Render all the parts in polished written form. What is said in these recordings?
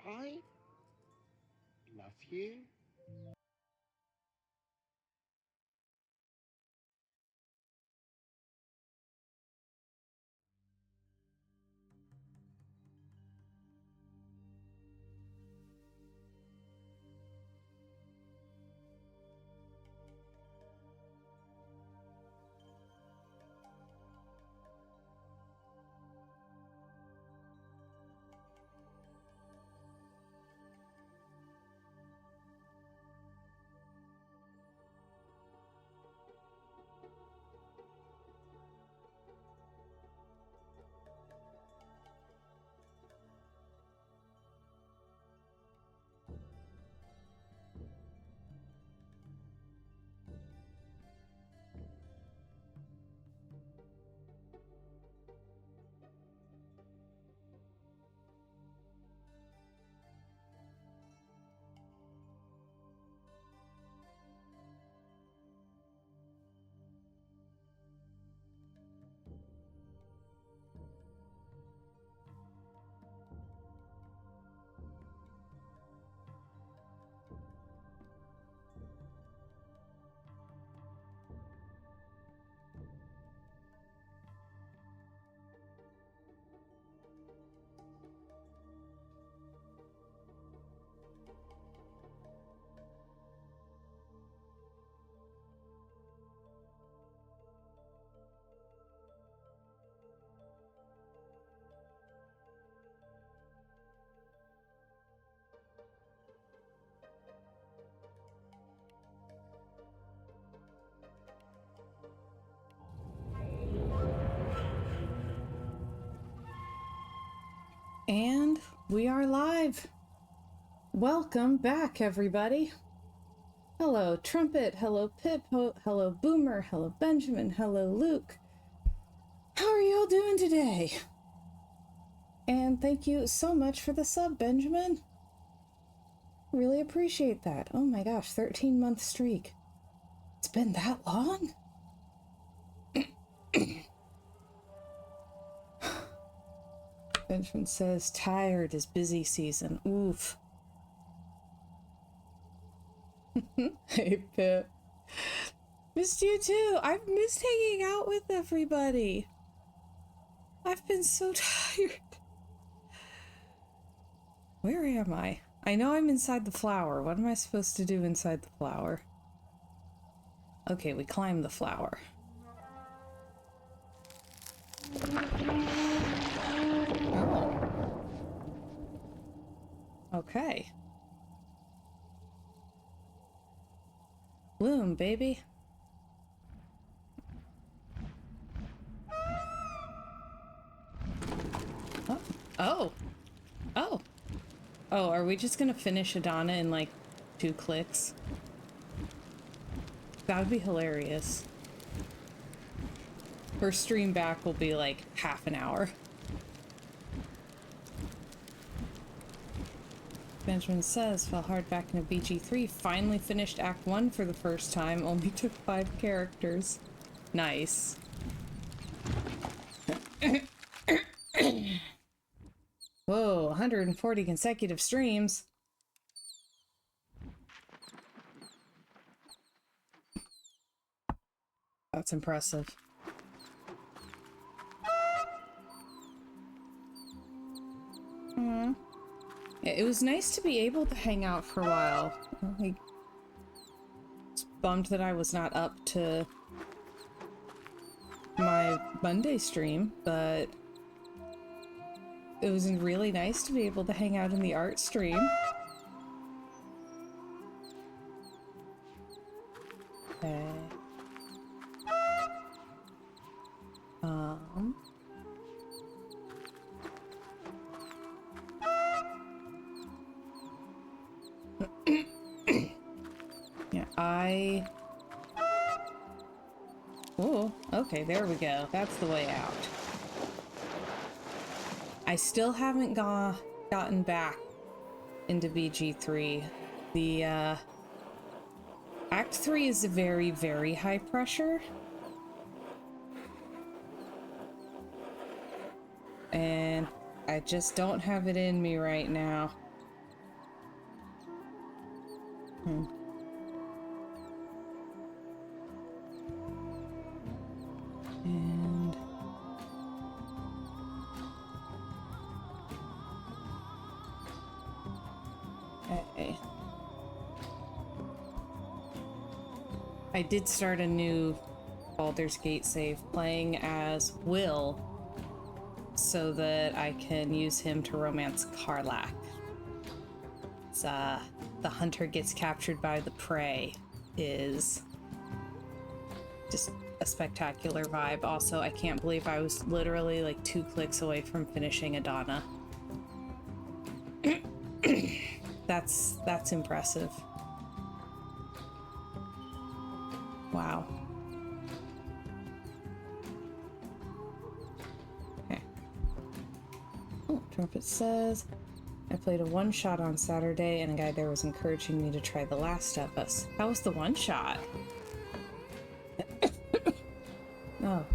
I love you. And we are live. Welcome back, everybody. Hello, Trumpet. Hello, Pip. Hello, Boomer. Hello, Benjamin. Hello, Luke. How are y'all doing today? And thank you so much for the sub, Benjamin. Really appreciate that. Oh my gosh, 13-month streak. It's been that long? Benjamin says, tired is busy season. Oof. Hey, Pip. Missed you too. I've missed hanging out with everybody. I've been so tired. Where am I? I know I'm inside the flower. What am I supposed to do inside the flower? Okay, we climb the flower. Oh. Okay. Bloom, baby. Oh. Oh. Oh. Oh, are we just gonna finish Adana in like 2 clicks? That would be hilarious. Her stream back will be like half an hour. Benjamin says, fell hard back into BG3, finally finished Act 1 for the first time, only took 5 characters. Nice. Whoa, 140 consecutive streams. That's impressive. It was nice to be able to hang out for a while. I was bummed that I was not up to my Monday stream, but it was really nice to be able to hang out in the art stream. Okay. Yeah, oh, okay, there we go. That's the way out. I still haven't gotten back into BG3. The, Act 3 is very, very high pressure. And I just don't have it in me right now. Hmm. And okay. I did start a new Baldur's Gate save playing as Will so that I can use him to romance Karlach. It's, the hunter gets captured by the prey is just a spectacular vibe. Also, I can't believe I was literally like 2 clicks away from finishing Adana. That's impressive. Wow. Okay. Oh, Trumpet says, I played a one-shot on Saturday and a guy there was encouraging me to try The Last of Us. How was the one-shot? Oh, God.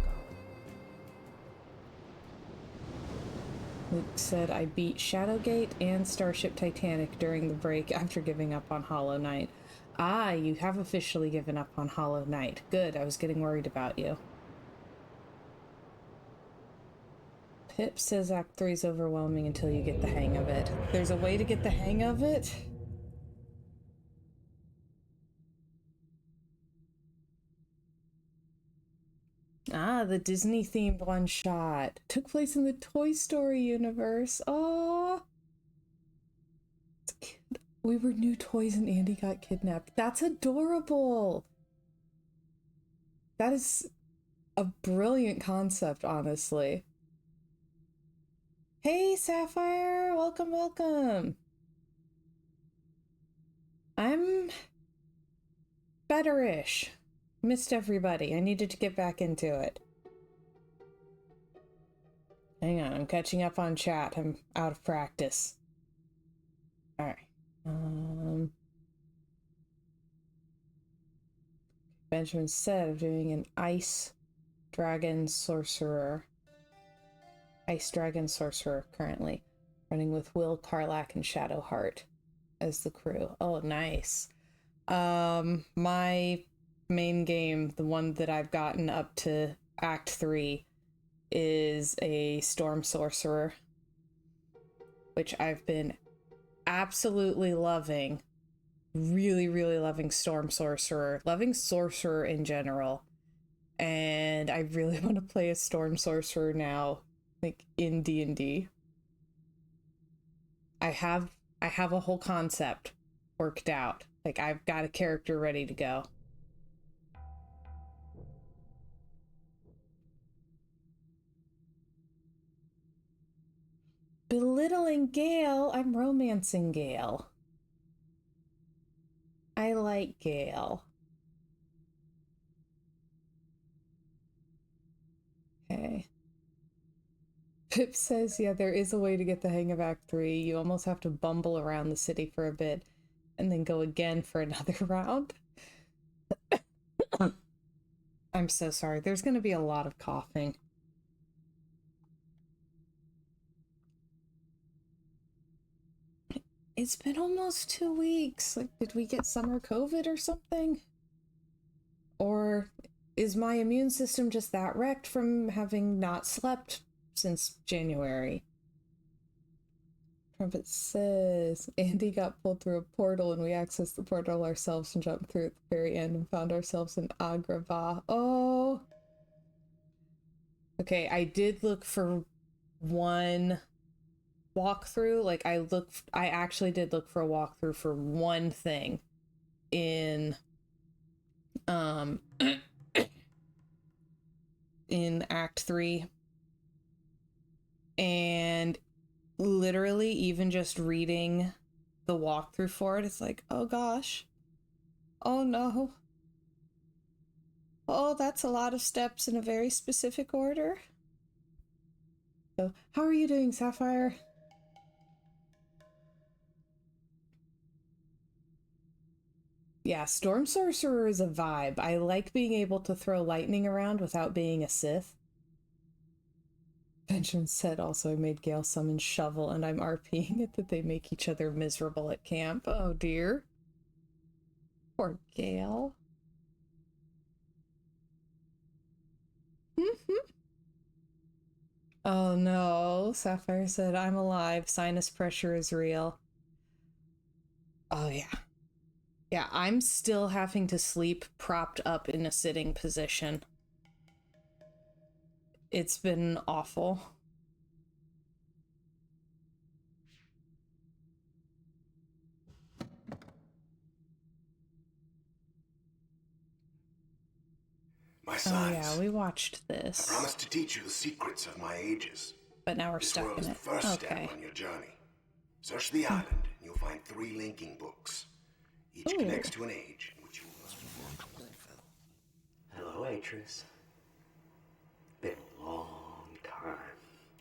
Luke said, I beat Shadowgate and Starship Titanic during the break after giving up on Hollow Knight. Ah, you have officially given up on Hollow Knight. Good, I was getting worried about you. Pip says Act 3 is overwhelming until you get the hang of it. There's a way to get the hang of it? Ah, the Disney-themed one-shot. Took place in the Toy Story universe. Oh, we were new toys and Andy got kidnapped. That's adorable. That is a brilliant concept, honestly. Hey, Sapphire. Welcome, welcome. I'm better-ish. Missed everybody. I needed to get back into it. Hang on, I'm catching up on chat. I'm out of practice. Alright. Benjamin said I'm doing an Ice Dragon Sorcerer currently. Running with Will, Karlach, and Shadowheart as the crew. Oh, nice. My main game, the one that I've gotten up to Act 3, is a Storm Sorcerer, which I've been absolutely loving. Really, really loving Storm Sorcerer. Loving Sorcerer in general. And I really want to play a Storm Sorcerer now, like in D&D. I have a whole concept worked out. Like, I've got a character ready to go. Belittling Gale? I'm romancing Gale. I like Gale. Okay. Pip says, yeah, there is a way to get the hang of Act 3. You almost have to bumble around the city for a bit and then go again for another round. I'm so sorry. There's going to be a lot of coughing. It's been almost 2 weeks. Like, did we get summer COVID or something? Or is my immune system just that wrecked from having not slept since January? Trumpet says, Andy got pulled through a portal and we accessed the portal ourselves and jumped through at the very end and found ourselves in Agrabah. Oh. Okay, I did look for one walkthrough. Like, I actually did look for a walkthrough for one thing in in Act 3. And literally, even just reading the walkthrough for it, it's like, oh gosh. Oh no. Oh, that's a lot of steps in a very specific order. So, how are you doing, Sapphire? Yeah, Storm Sorcerer is a vibe. I like being able to throw lightning around without being a Sith. Benjamin said also I made Gale summon Shovel and I'm RPing it that they make each other miserable at camp. Oh dear. Poor Gail. Oh no, Sapphire said, I'm alive. Sinus pressure is real. Oh yeah. Yeah, I'm still having to sleep propped up in a sitting position. It's been awful. My sons. Oh yeah, we watched this. I promised to teach you the secrets of my ages. But now we're This stuck world in is it. the first Okay. step on your journey. Search the island, and you'll find 3 linking books. Each connects to an age in which you must work. Hello, Atris. Been a long time.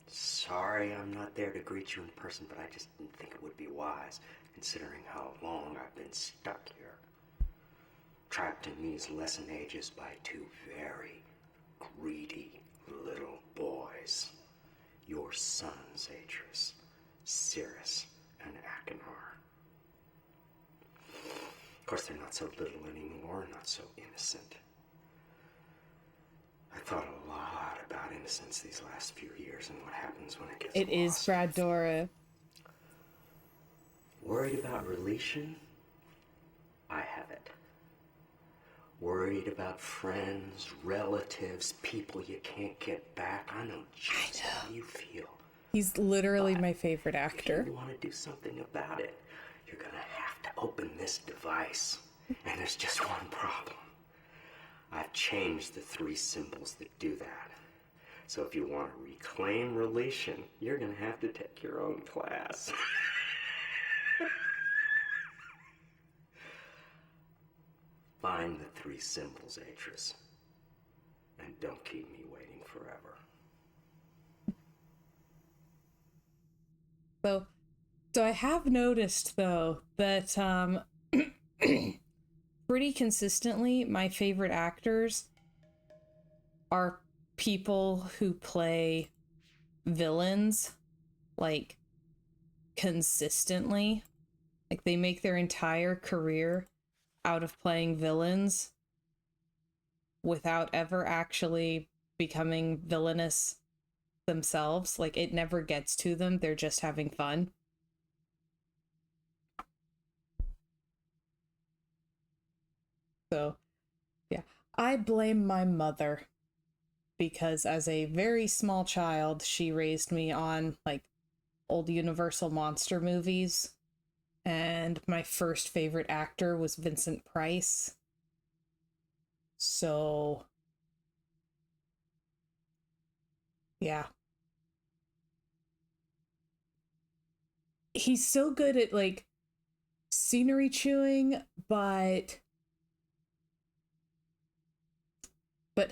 Sorry I'm not there to greet you in person, but I just didn't think it would be wise, considering how long I've been stuck here. Trapped in these lesson ages by 2 very greedy little boys. Your sons, Atris, Cirrus, and Achenar. Of course, they're not so little anymore, not so innocent. I thought a lot about innocence these last few years and what happens when it gets It is lost. Brad Dora. Worried about relation? I have it. Worried about friends, relatives, people you can't get back. I know just how you feel. He's literally my favorite actor. If you want to do something about it, you're gonna have to open this device. And there's just one problem. I've changed the 3 symbols that do that. So if you want to reclaim relation, you're gonna have to take your own class. Find the 3 symbols, Atris. And don't keep me waiting forever. So I have noticed though that pretty consistently my favorite actors are people who play villains, like, consistently. Like, they make their entire career out of playing villains without ever actually becoming villainous themselves. Like, it never gets to them. They're just having fun. So, yeah. I blame my mother, because as a very small child, she raised me on, like, old Universal monster movies. And my first favorite actor was Vincent Price. So, yeah. He's so good at, like, scenery chewing, but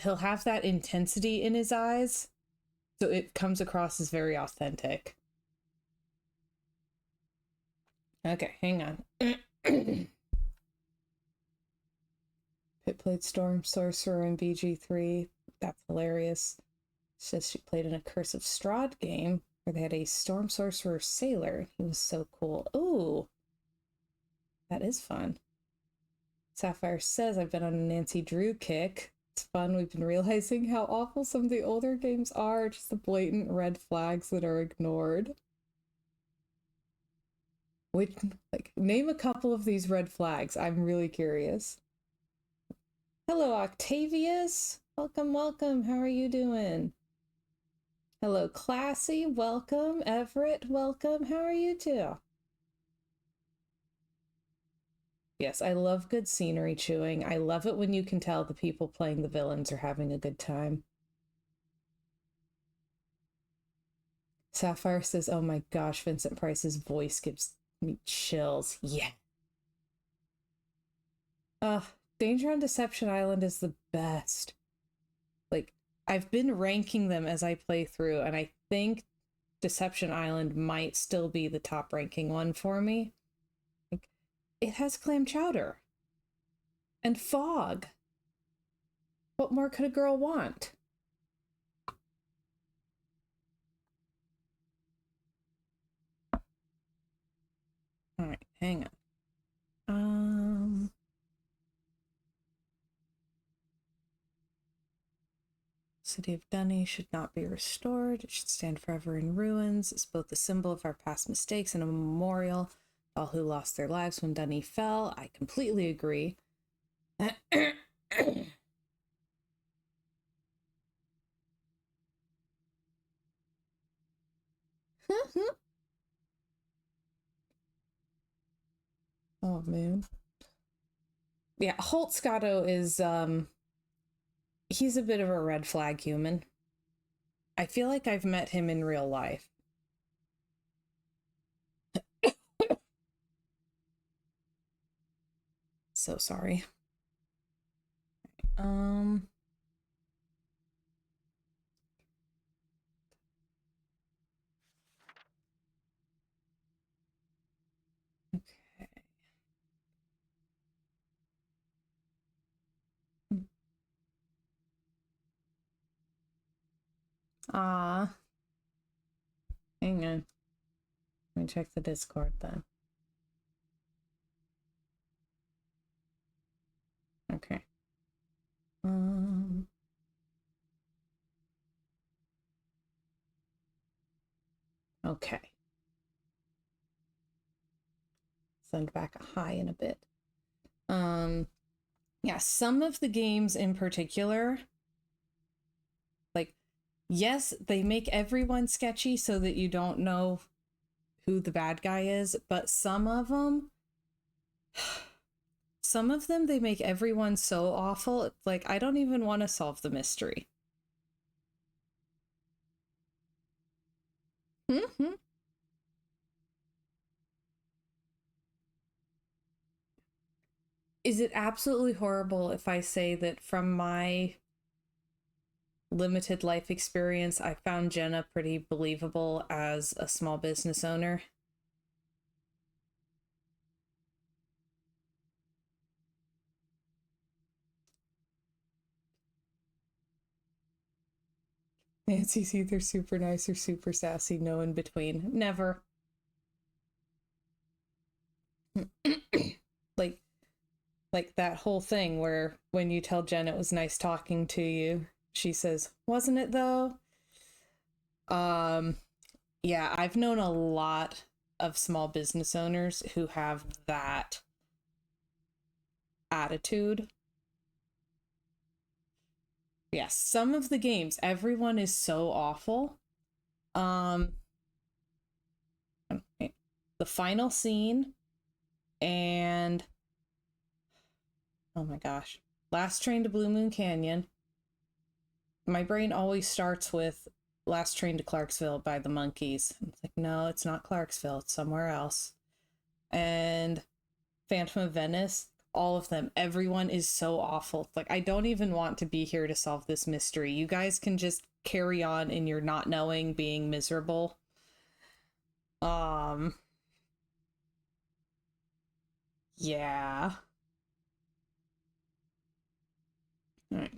he'll have that intensity in his eyes, so it comes across as very authentic. Okay, hang on. Pit played Storm Sorcerer in BG3. That's hilarious. Says she played in a Curse of Strahd game where they had a Storm Sorcerer Sailor. He was so cool. Ooh. That is fun. Sapphire says, I've been on a Nancy Drew kick. It's fun. We've been realizing how awful some of the older games are. Just the blatant red flags that are ignored. Which, like, name a couple of these red flags. I'm really curious. Hello, Octavius. Welcome, welcome. How are you doing? Hello, Classy. Welcome. Everett, welcome. How are you too? Yes, I love good scenery chewing. I love it when you can tell the people playing the villains are having a good time. Sapphire says, oh my gosh, Vincent Price's voice gives me chills. Yeah. Danger on Deception Island is the best. Like, I've been ranking them as I play through, and I think Deception Island might still be the top ranking one for me. Like, it has clam chowder. And fog. What more could a girl want? Alright, hang on. city of Dunny should not be restored. It should stand forever in ruins. It's both a symbol of our past mistakes and a memorial to all who lost their lives when Dunny fell. I completely agree. Oh, man. Yeah, Holtzgato is, he's a bit of a red flag human. I feel like I've met him in real life. So sorry. Okay. Ah. Hang on. Let me check the Discord then. Okay. Okay. Send back a hi in a bit. Yeah, some of the games in particular, like, yes, they make everyone sketchy so that you don't know who the bad guy is, but some of them, they make everyone so awful, like, I don't even want to solve the mystery. Mm-hmm. Is it absolutely horrible if I say that from my limited life experience, I found Jenna pretty believable as a small business owner? Nancy's either super nice or super sassy, no in between. Never. like that whole thing where when you tell Jen it was nice talking to you, she says, "Wasn't it though?" Yeah, I've known a lot of small business owners who have that attitude. Yes, some of the games, everyone is so awful. Okay. The final scene and oh my gosh, Last Train to Blue Moon Canyon. My brain always starts with Last Train to Clarksville by the Monkees. It's like, no, it's not Clarksville, it's somewhere else. And Phantom of Venice, all of them, everyone is so awful. Like, I don't even want to be here to solve this mystery. You guys can just carry on in your not knowing, being miserable. Yeah. All right.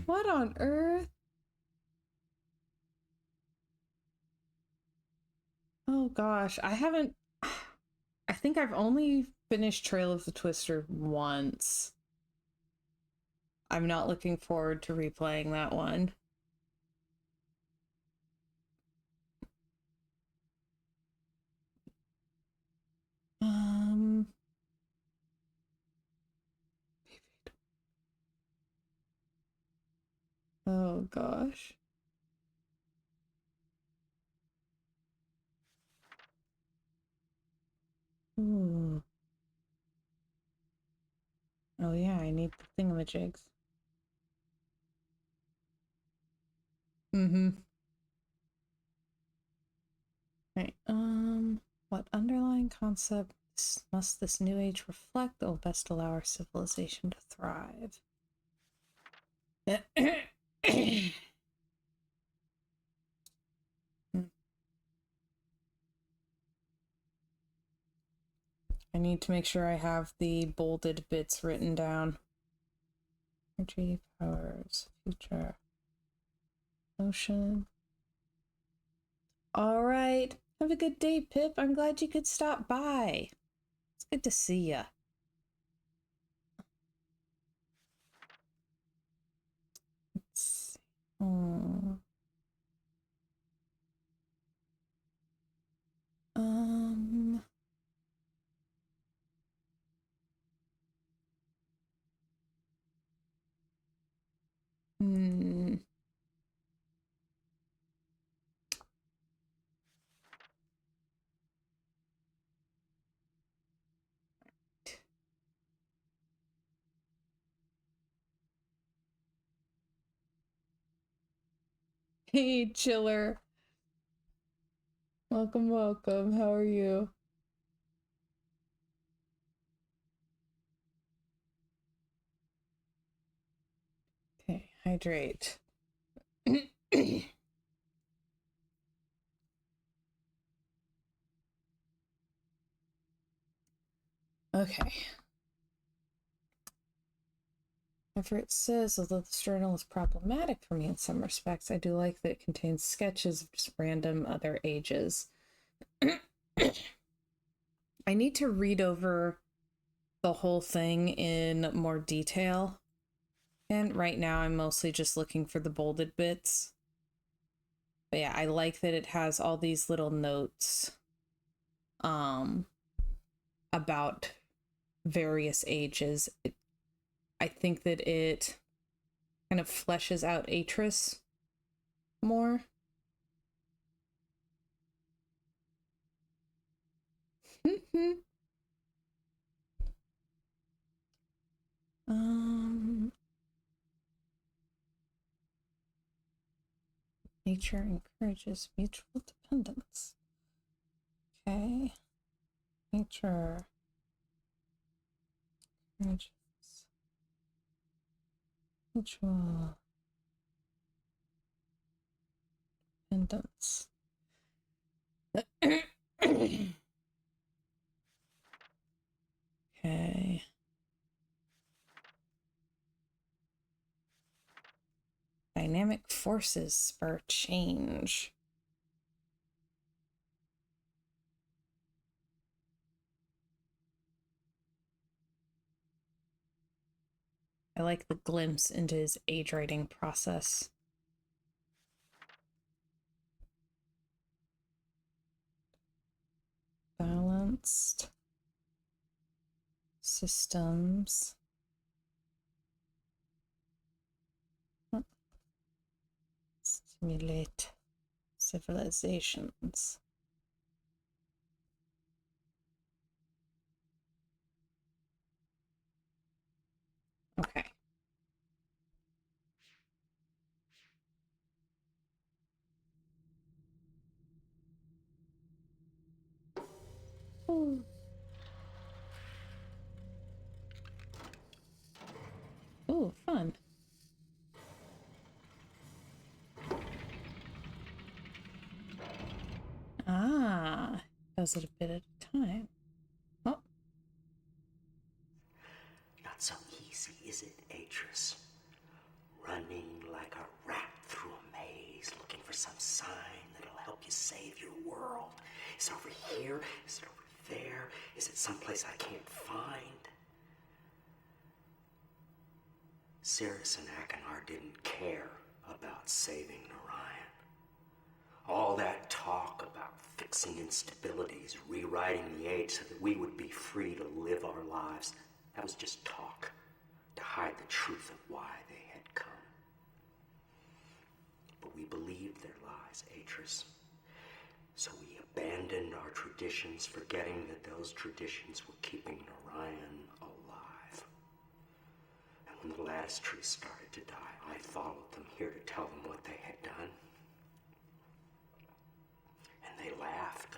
What on earth? Oh gosh, I think I've only finished Trail of the Twister once. I'm not looking forward to replaying that one. Oh gosh. Ooh. Oh yeah, I need the thingamajigs. Mm-hmm. Right. What underlying concept must this new age reflect that will best allow our civilization to thrive? I need to make sure I have the bolded bits written down. Energy, powers, future, ocean. All right. Have a good day, Pip. I'm glad you could stop by. It's good to see ya. Let's see. Um... Hmm. Hey, Chiller. Welcome, welcome. How are you? Okay, hydrate. Okay. However, it says, although this journal is problematic for me in some respects, I do like that it contains sketches of just random other ages. I need to read over the whole thing in more detail. And right now I'm mostly just looking for the bolded bits. But yeah, I like that it has all these little notes about various ages. I think that it kind of fleshes out Atris more. Nature encourages mutual dependence. Okay. Nature encourages mutual dependence. Okay. Dynamic forces spur change. I like the glimpse into his age writing process. Balanced systems. Stimulate civilizations. Okay. Ooh. Ooh, fun. Ah, does it a bit at a time. Oh. Not so easy, is it, Atris? Running like a rat through a maze, looking for some sign that'll help you save your world. Is it over here? Is it over there? Is it someplace I can't find? Cirrus and Akinar didn't care about saving Narayan. All that talk about fixing instabilities, rewriting the age so that we would be free to live our lives, that was just talk to hide the truth of why they had come. But we believed their lies, Atris. So we abandoned our traditions, forgetting that those traditions were keeping Narayan alive. And when the lattice trees started to die, I followed them here to tell them what they had done. And they laughed.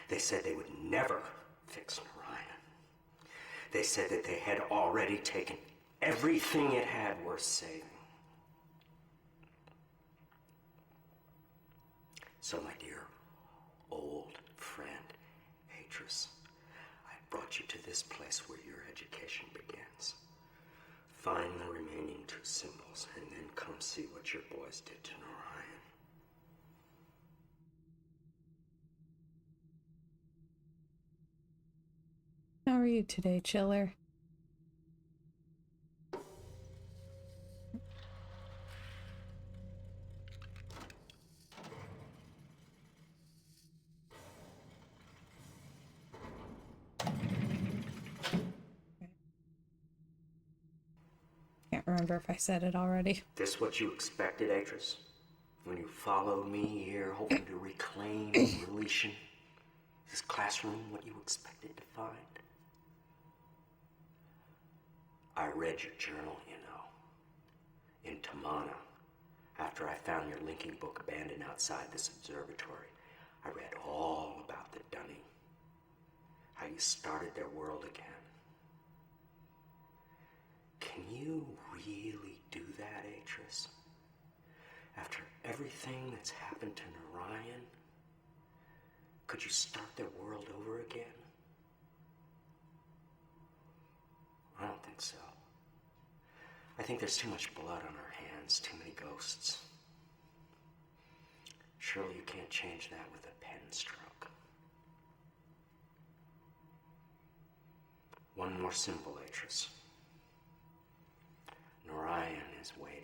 They said they would never fix Narayan. They said that they had already taken everything it had worth saving. So, my dear old friend, Atris, I brought you to this place where your education begins. Find the remaining 2 symbols, and then come see what your boys did to Narayan. you today, Chiller? Can't remember if I said it already. This what you expected, Atris? When you followed me here, hoping to reclaim Relation? Is this classroom what you expected to find? I read your journal, you know. In Tamana, after I found your linking book abandoned outside this observatory, I read all about the Dunning. How you started their world again. Can you really do that, Atris? After everything that's happened to Narayan, could you start their world over again? I don't think so. I think there's too much blood on our hands, too many ghosts. Surely you can't change that with a pen stroke. One more symbol, Atris. Narayan is waiting.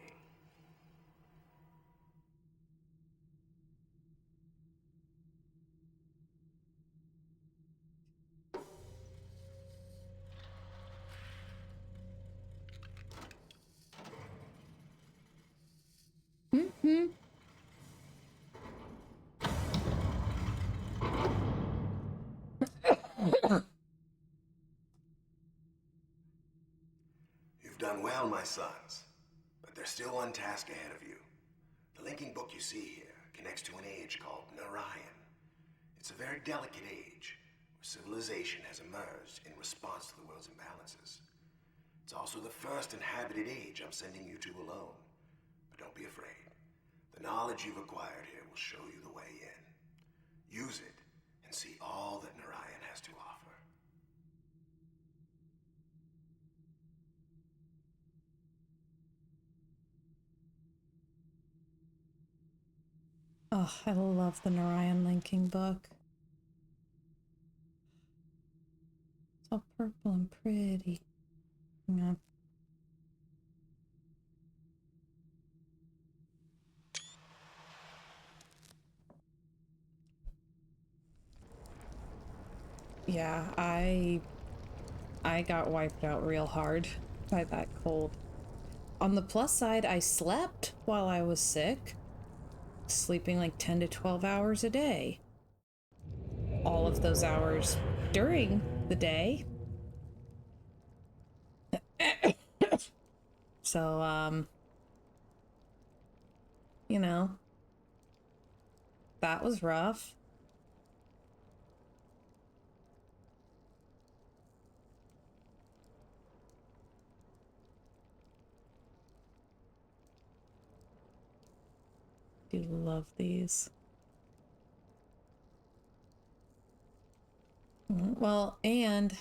Mm-hmm. You've done well, my sons, but there's still one task ahead of you. The linking book you see here connects to an age called Narayan. It's a very delicate age, where civilization has emerged in response to the world's imbalances. It's also the first inhabited age I'm sending you to alone. But don't be afraid. The knowledge you've acquired here will show you the way in. Use it and see all that Narayan has to offer. Oh, I love the Narayan linking book. It's all purple and pretty. Yeah. Yeah, I got wiped out real hard by that cold. On the plus side, I slept while I was sick, sleeping like 10 to 12 hours a day. All of those hours during the day. So, you know, that was rough. Do love these. Well, and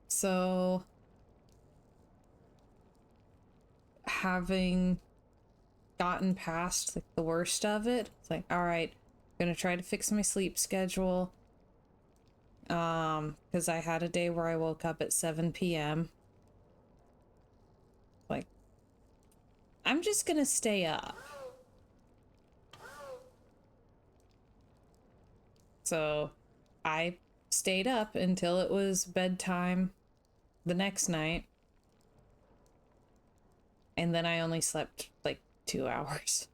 so having gotten past like the worst of it, it's like, all right, I'm gonna try to fix my sleep schedule. Because I had a day where I woke up at 7 p.m. Like, I'm just gonna stay up. So I stayed up until it was bedtime the next night. And then I only slept like 2 hours.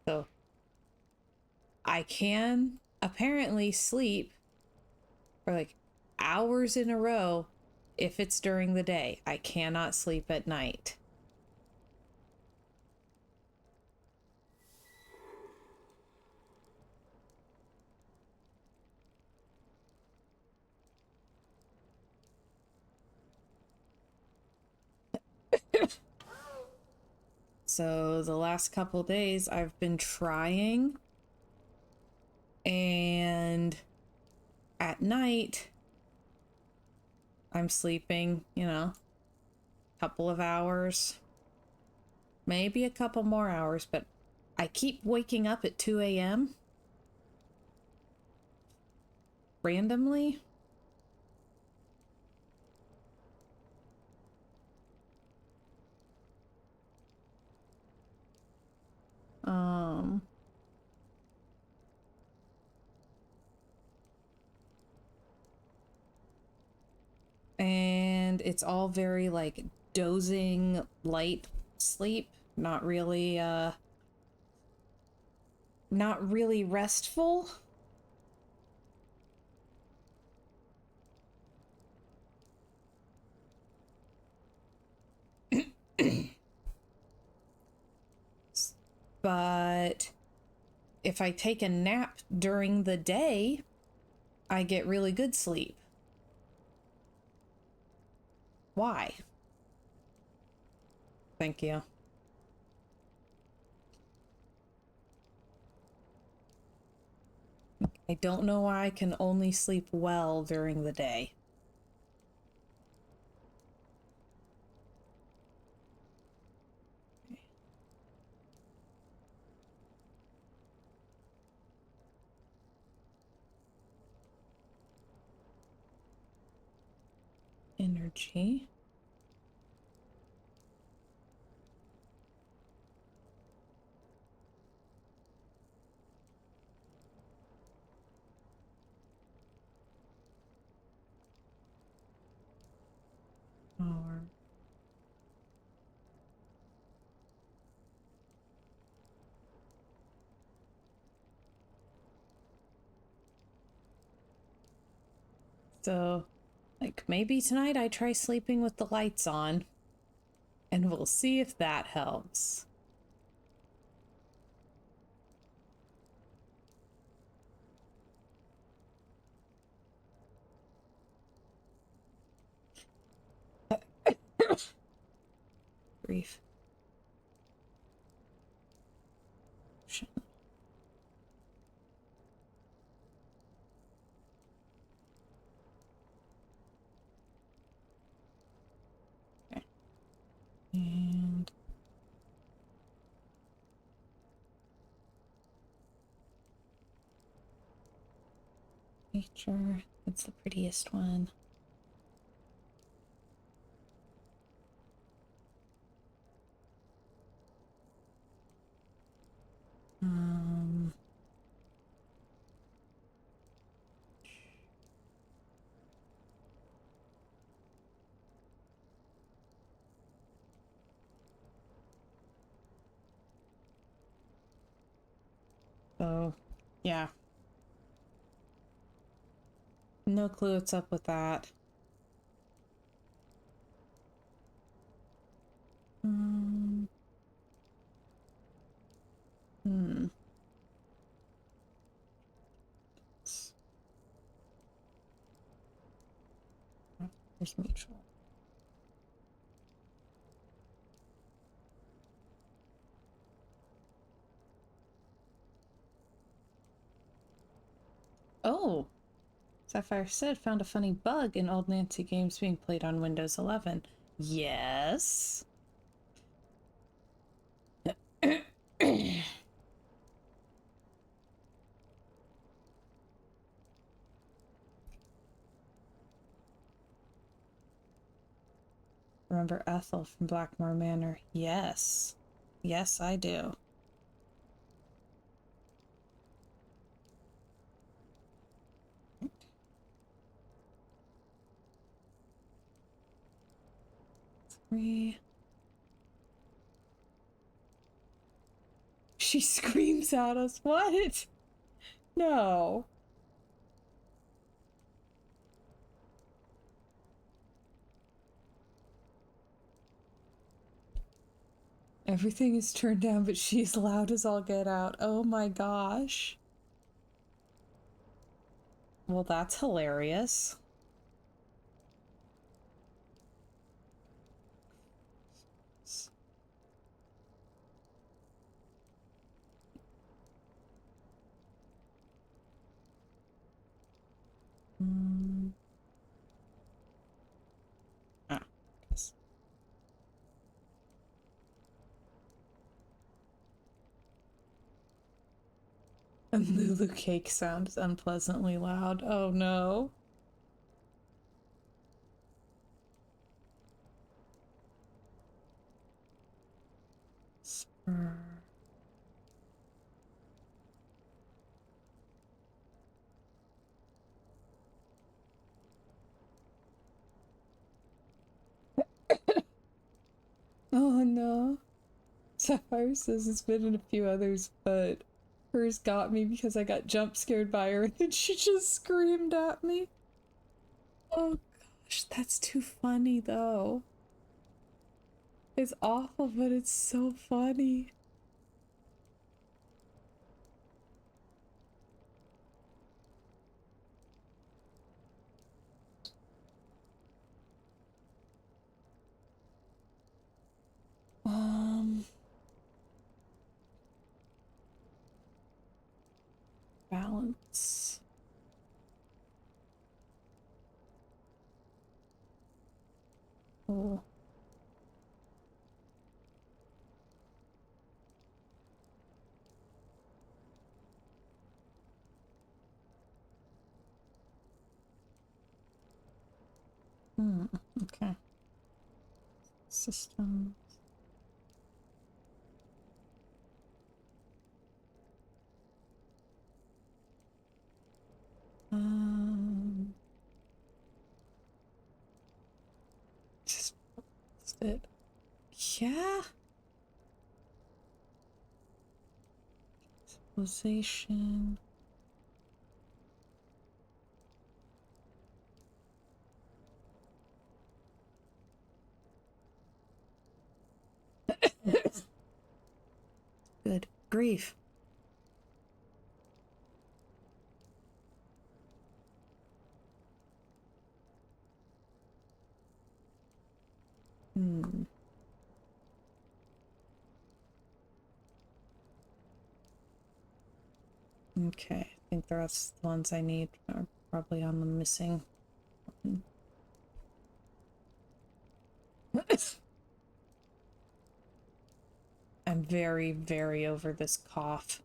So I can apparently sleep for like hours in a row if it's during the day. I cannot sleep at night. So the last couple days I've been trying, and at night I'm sleeping, you know, a couple of hours, maybe a couple more hours, but I keep waking up at 2 a.m. randomly. And it's all very like dozing, light sleep, not really restful. But if I take a nap during the day, I get really good sleep. Why? Thank you. I don't know why I can only sleep well during the day. Energy. Power. So, like, maybe tonight I try sleeping with the lights on, and we'll see if that helps. Grief. Okay. And nature. That's the prettiest one. So, yeah. No clue what's up with that. There's mutual. Oh, Sapphire said found a funny bug in old Nancy games being played on Windows 11. Yes. Remember Ethel from Blackmore Manor? Yes. Yes, I do. Three. She screams at us. What? No. Everything is turned down, but she's loud as all get out. Oh my gosh. Well, that's hilarious. Ah, yes. A Lulu cake sound is unpleasantly loud. Oh no. Spur. Oh no. Sapphire says it's been in a few others, but hers got me because I got jump scared by her and she just screamed at me. Oh gosh, that's too funny though. It's awful, but it's so funny. Balance. Oh. Okay. Systems. Just it. Yeah. Civilization. Good grief. Okay, I think the rest of the ones I need are probably on the missing one. I'm very, very over this cough.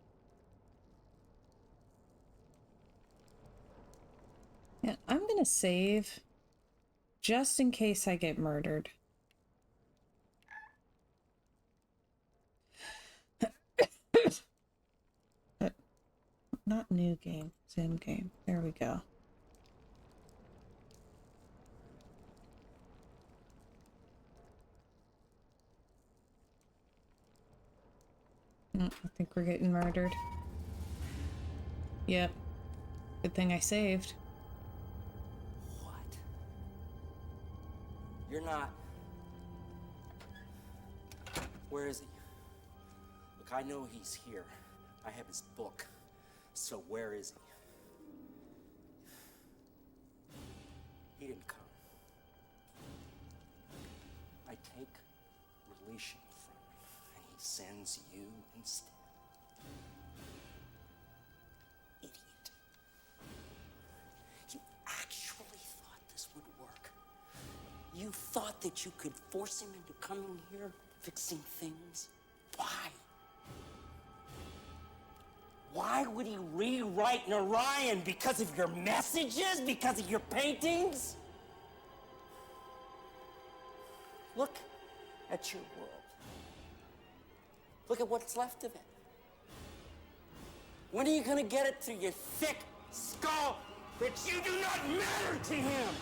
Yeah, I'm gonna save just in case I get murdered. Not new game, same game. There we go. I think we're getting murdered. Yep. Good thing I saved. What? You're not... Where is he? Look, I know he's here. I have his book. So where is he? He didn't come. I take relation from him, and he sends you instead. Idiot. You actually thought this would work. You thought that you could force him into coming here, fixing things? Why? Why would he rewrite Narayan? Because of your messages? Because of your paintings? Look at your world. Look at what's left of it. When are you gonna get it through your thick skull that you do not matter to him?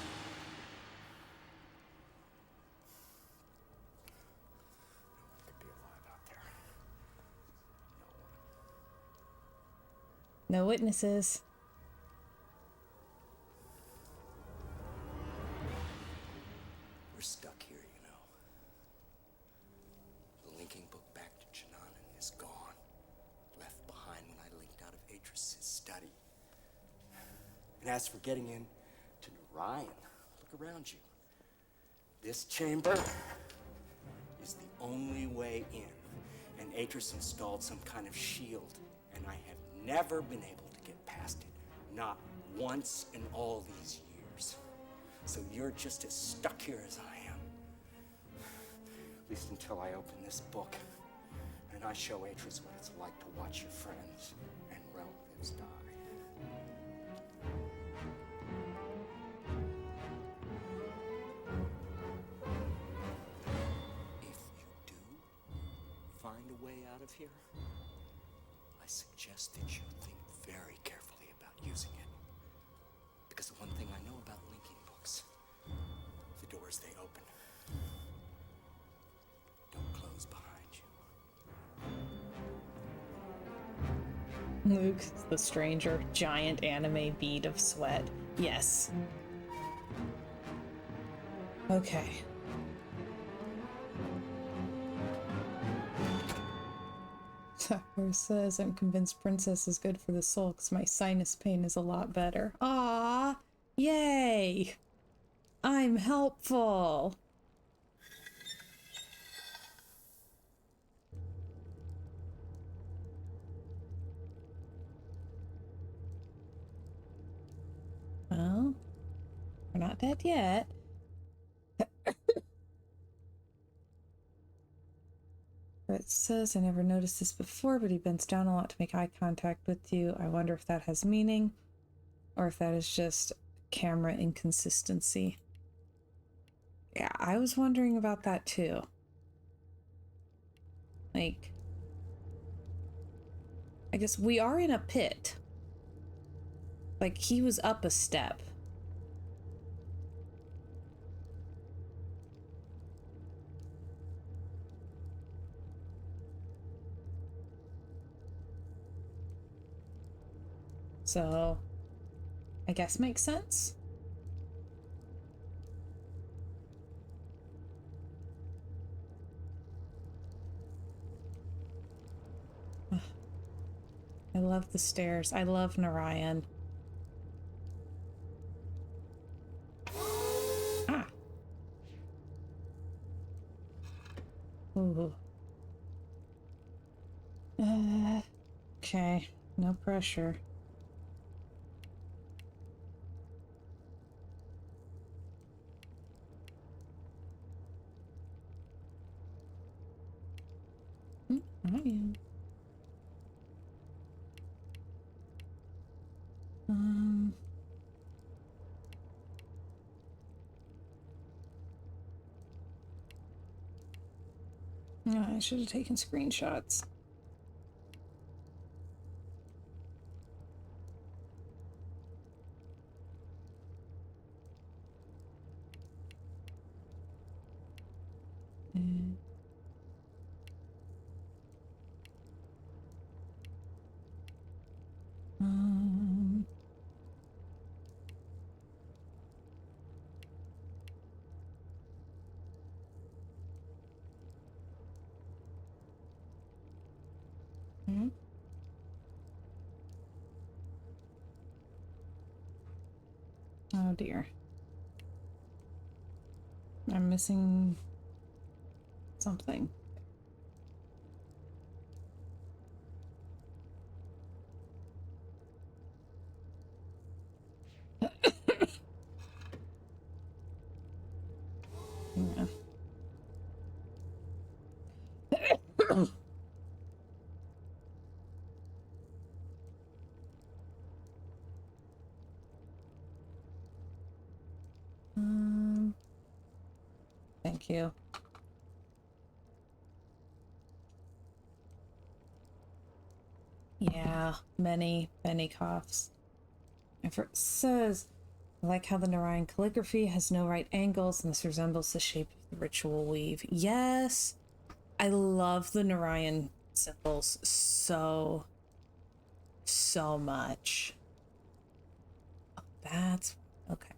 No witnesses. We're stuck here, you know. The linking book back to Chananan is gone. Left behind when I linked out of Atris's study. And as for getting in to Narayan, look around you. This chamber is the only way in. And Atris installed some kind of shield, and I have never been able to get past it. Not once in all these years. So you're just as stuck here as I am. At least until I open this book and I show Atris what it's like to watch your friends and relatives Just die. If you do find a way out of here, I suggest that you think very carefully about using it. Because the one thing I know about linking books, the doors they open don't close behind you. Luke, the stranger, giant anime bead of sweat. Yes. Okay. Sapphire says, I'm convinced Princess is good for the soul because my sinus pain is a lot better. Ah, yay! I'm helpful. Well, we're not dead yet. It says, I never noticed this before, but he bends down a lot to make eye contact with you. I wonder if that has meaning, or if that is just camera inconsistency. Yeah, I was wondering about that too. Like, I guess we are in a pit. Like, he was up a step. So, I guess makes sense. Ugh. I love the stairs. I love Narayan. Ah. Ooh. Okay. No pressure. I am. No, I should have taken screenshots. Oh dear. I'm missing something. Yeah. Thank you. Yeah, many coughs. If it says, I like how the Narayan calligraphy has no right angles and this resembles the shape of the ritual weave. Yes, I love the Narayan symbols so much. Oh, that's okay.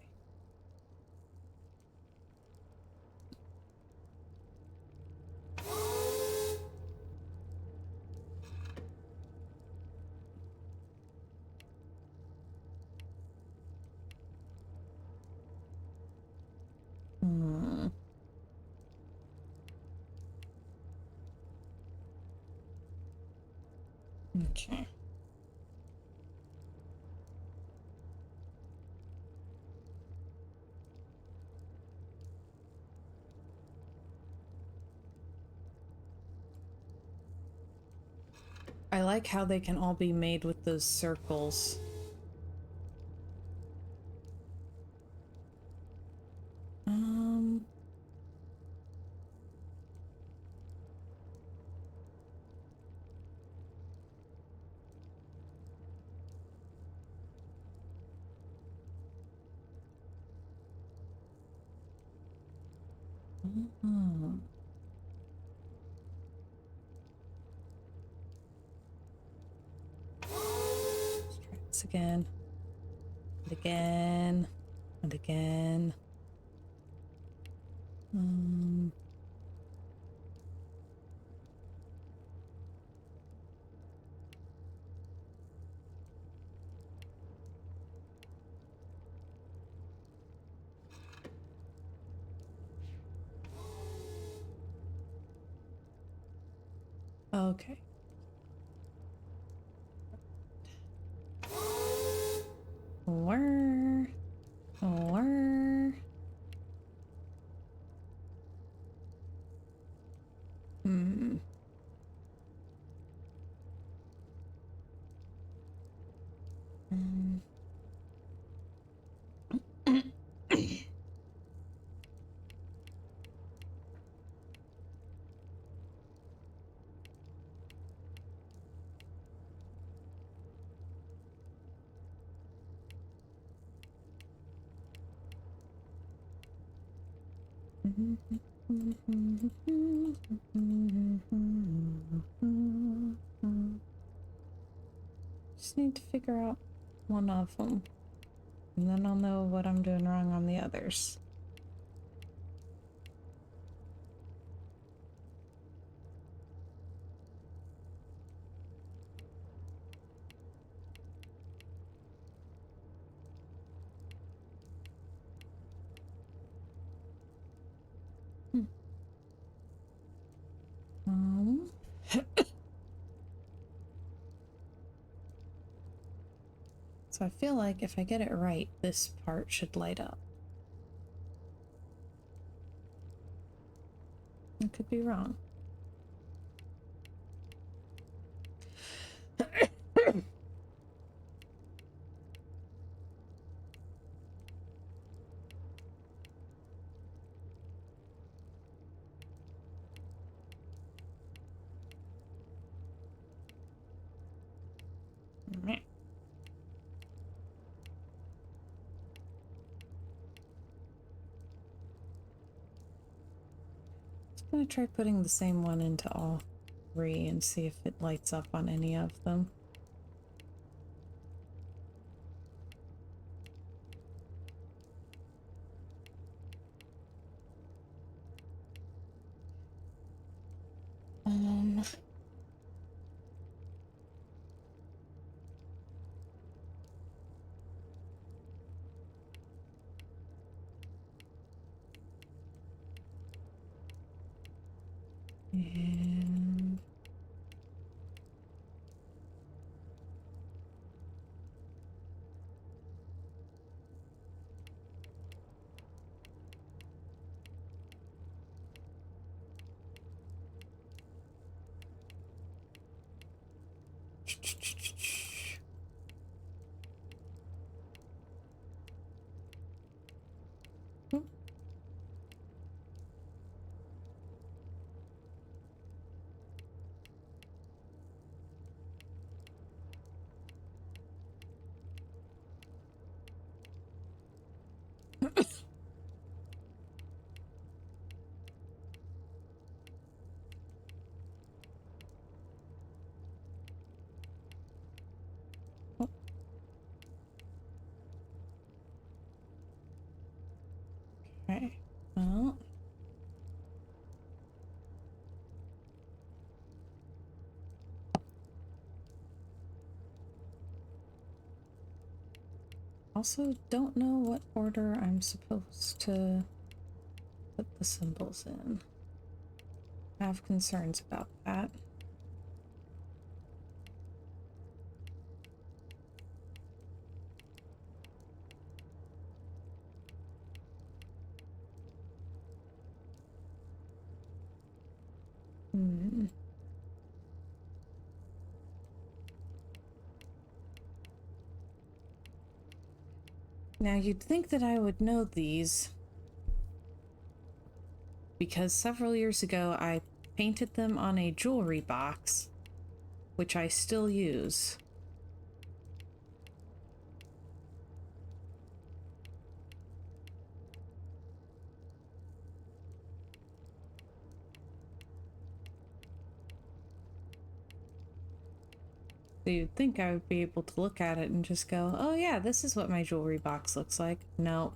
Okay. I like how they can all be made with those circles. Let's try this again. And again. And again. Okay. Whir. Whir. Just need to figure out one of them, and then I'll know what I'm doing wrong on the others. So I feel like if I get it right, this part should light up. I could be wrong. I'm gonna try putting the same one into all three and see if it lights up on any of them. And okay. Well, also don't know what order I'm supposed to put the symbols in. I have concerns about that. Now you'd think that I would know these, because several years ago I painted them on a jewelry box, which I still use. So you'd think I would be able to look at it and just go, oh yeah, this is what my jewelry box looks like. Nope.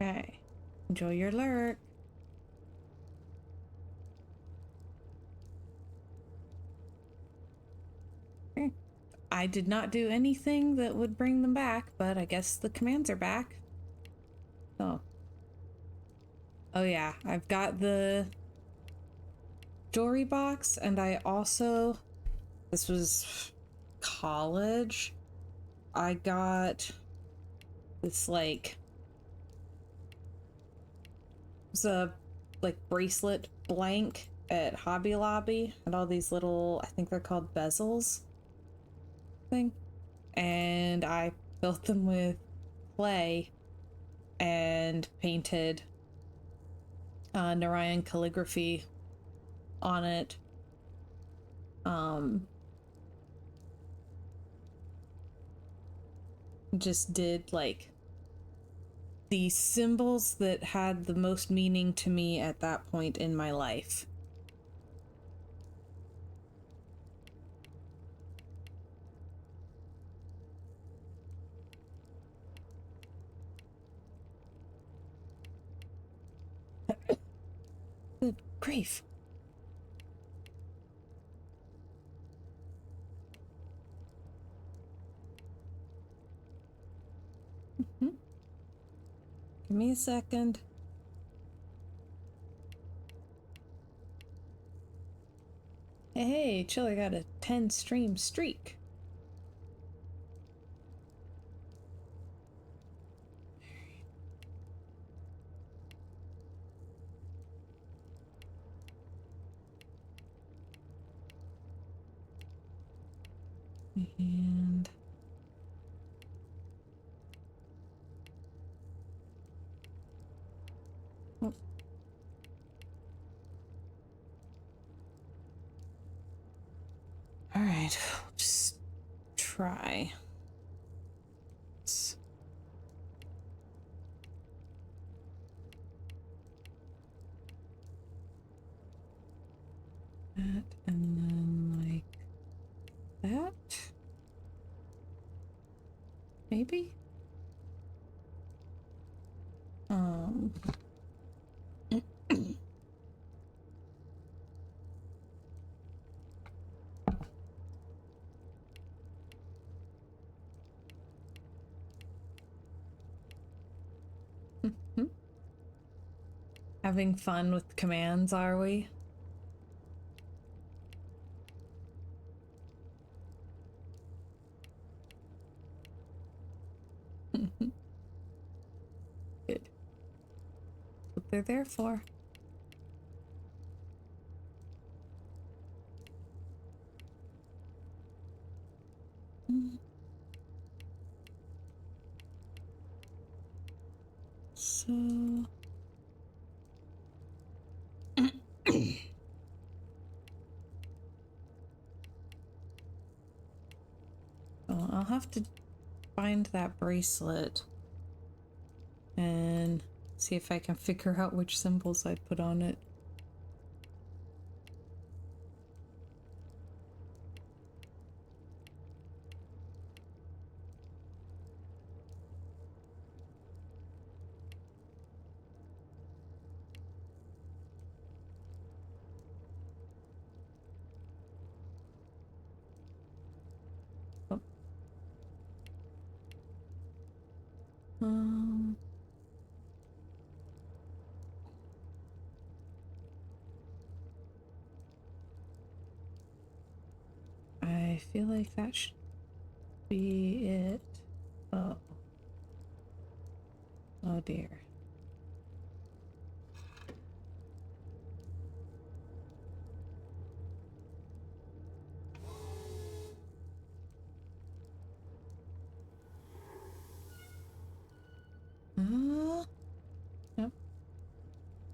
Okay. Enjoy your lurk. Okay. I did not do anything that would bring them back, but I guess the commands are back. Oh. Oh yeah, I've got the jewelry box, and I also, this was college, I got this like, it was a like bracelet blank at Hobby Lobby, and all these little, I think they're called bezels thing, and I built them with clay and painted Narayan calligraphy on it. Just did like the symbols that had the most meaning to me at that point in my life. Good grief. Give me a second. Hey, chill, I got a 10 stream streak. And oh. All right, just try. That and then like that. Maybe? Having fun with commands, are we? Good. That's what they're there for. So... well, I'll have to find that bracelet and see if I can figure out which symbols I put on it. I feel like that should be it. Oh. Oh dear. Yep.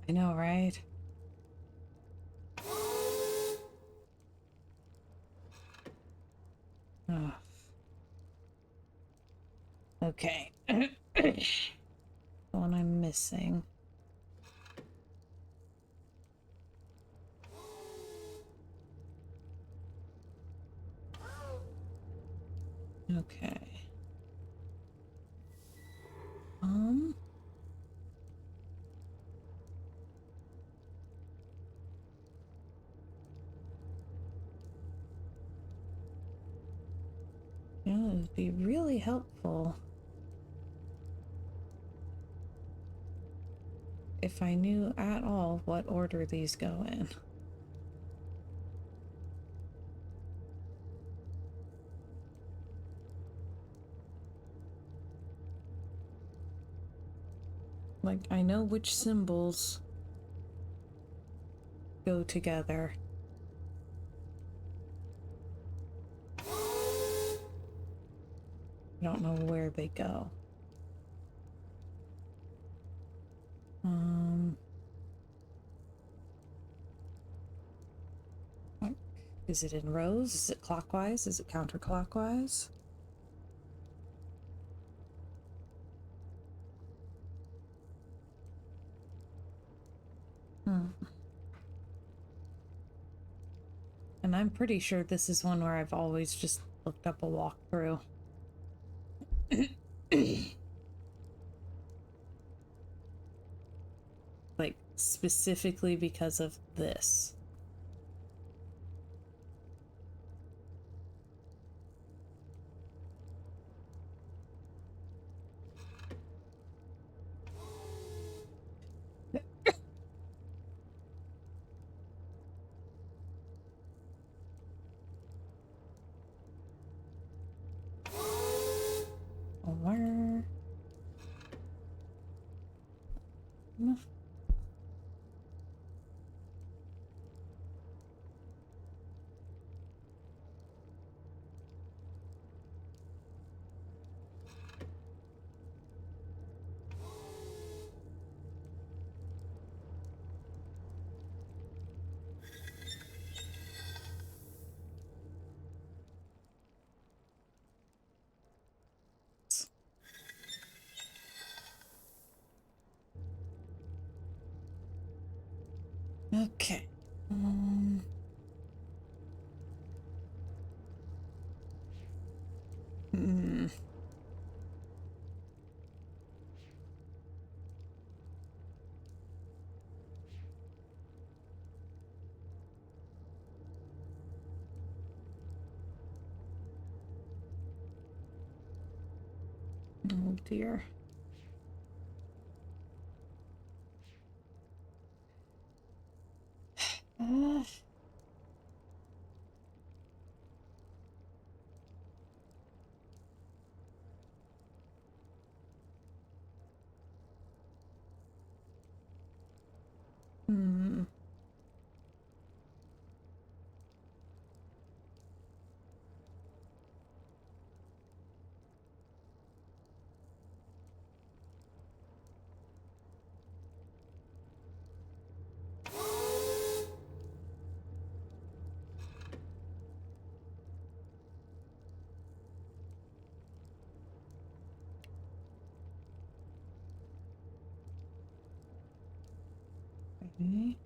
I know, right? Oh. Okay. The one I'm missing. Okay. Yeah, it would be really helpful if I knew at all what order these go in. Like, I know which symbols go together. I don't know where they go. Is it in rows? Is it clockwise? Is it counterclockwise? And I'm pretty sure this is one where I've always just looked up a walkthrough. Like, specifically because of this. Where? Okay. Oh dear. Okay.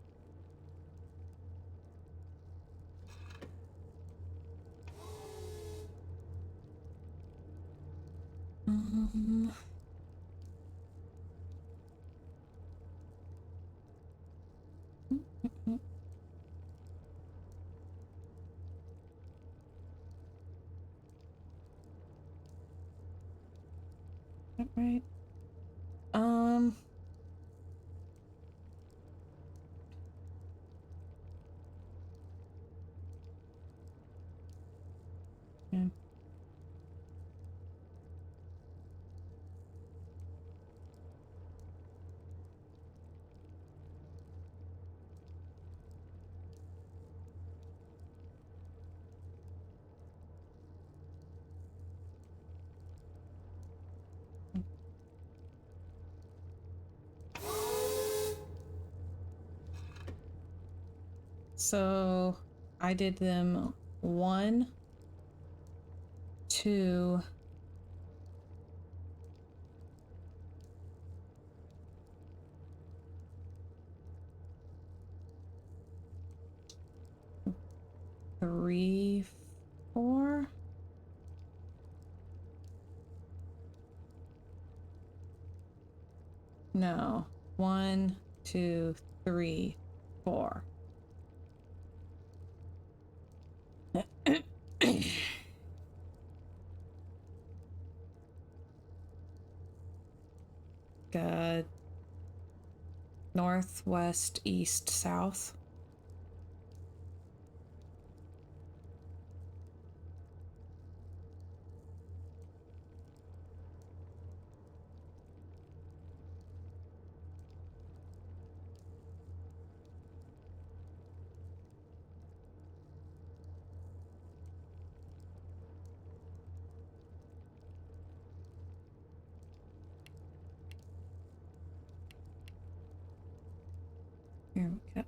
Right. So I did them 1, 2, 3, 4. No, 1, 2, 3, 4. Good. North, west, east, south. Here we go.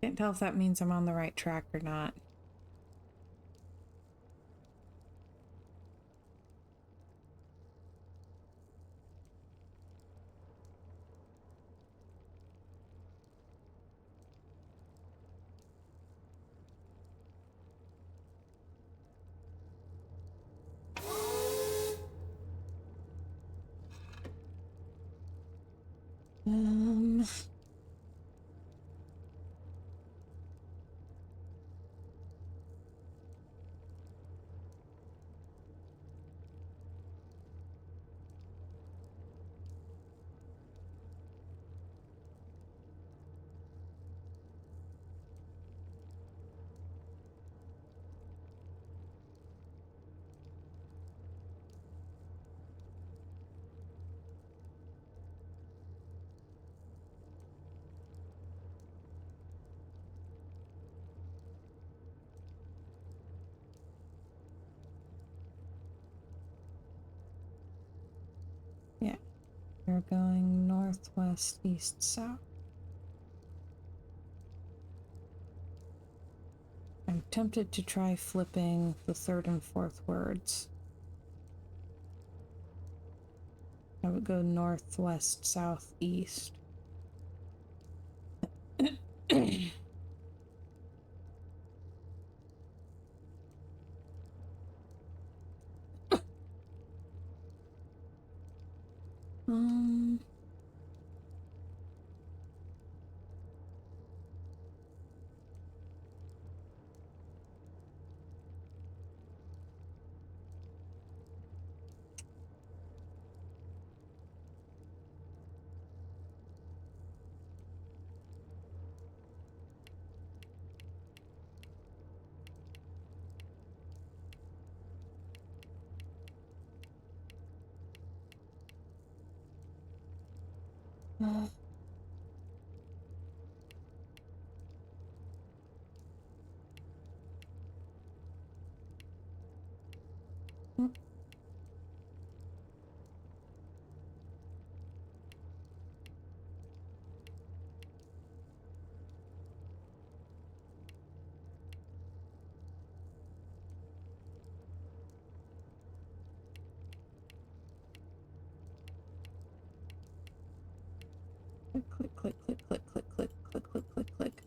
Can't tell if that means I'm on the right track or not. Yeah, we're going northwest, east, south. I'm tempted to try flipping the third and fourth words. I would go northwest, south, east. um Click, click, click, click, click, click, click, click, click, click, click.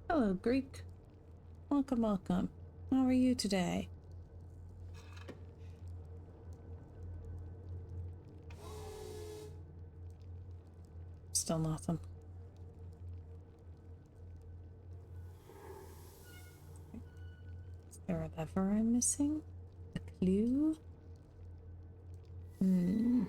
Hello, Greek. Welcome, welcome. How are you today? Still nothing. Is there a lever I'm missing? A clue? Hmm.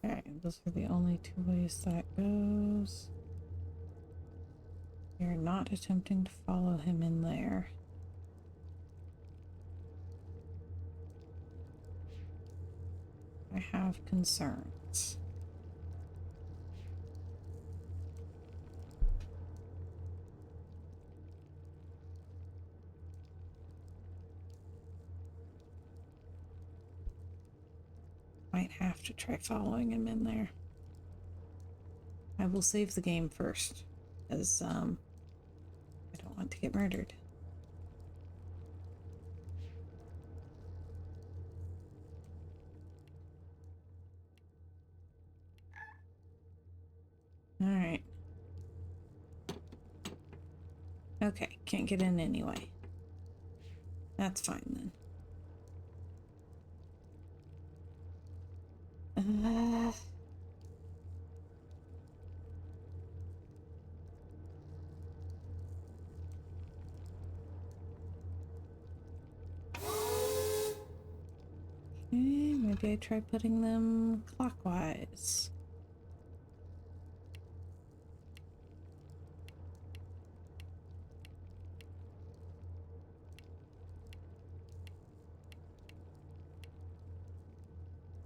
Alright, those are the only two ways that goes. You're not attempting to follow him in there. I have concerns. Might have to try following him in there. I will save the game first, as I don't want to get murdered. Alright. Okay, can't get in anyway. That's fine then. Okay, maybe I try putting them clockwise.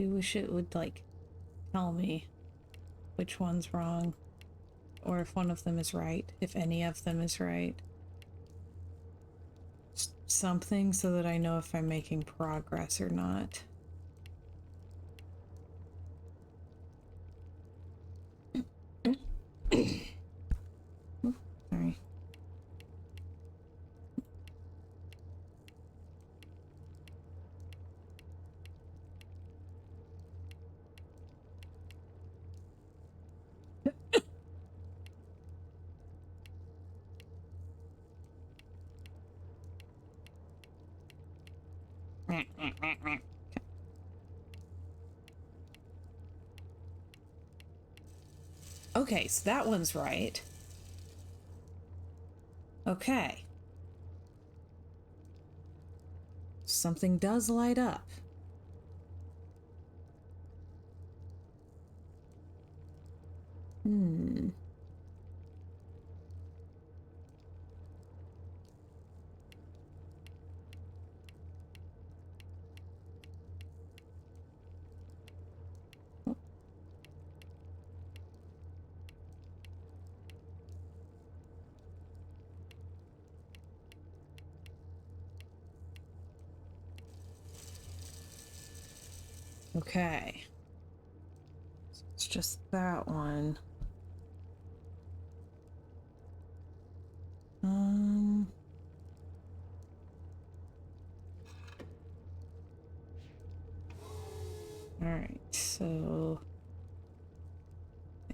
I wish it would, like, tell me which one's wrong, or if one of them is right, if any of them is right. Something so that I know if I'm making progress or not. Oops, sorry. Okay, so that one's right. Okay. Something does light up. Okay. So it's just that one. Alright, so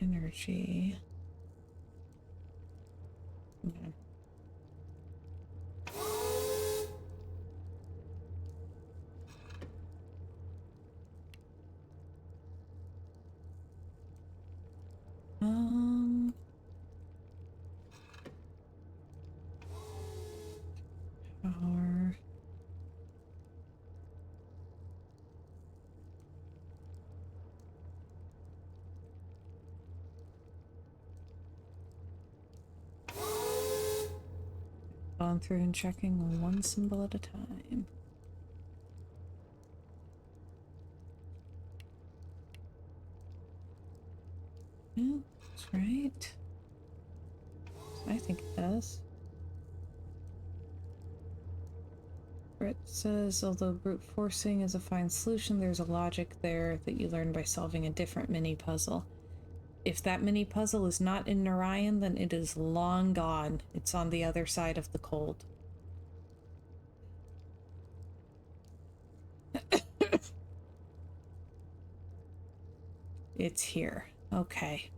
energy. Yeah. Power. Going through and checking one symbol at a time. Yeah, that's right. I think it does. Brett says, although brute forcing is a fine solution, there's a logic there that you learn by solving a different mini puzzle. If that mini puzzle is not in Narayan, then it is long gone. It's on the other side of the cold. It's here. Okay.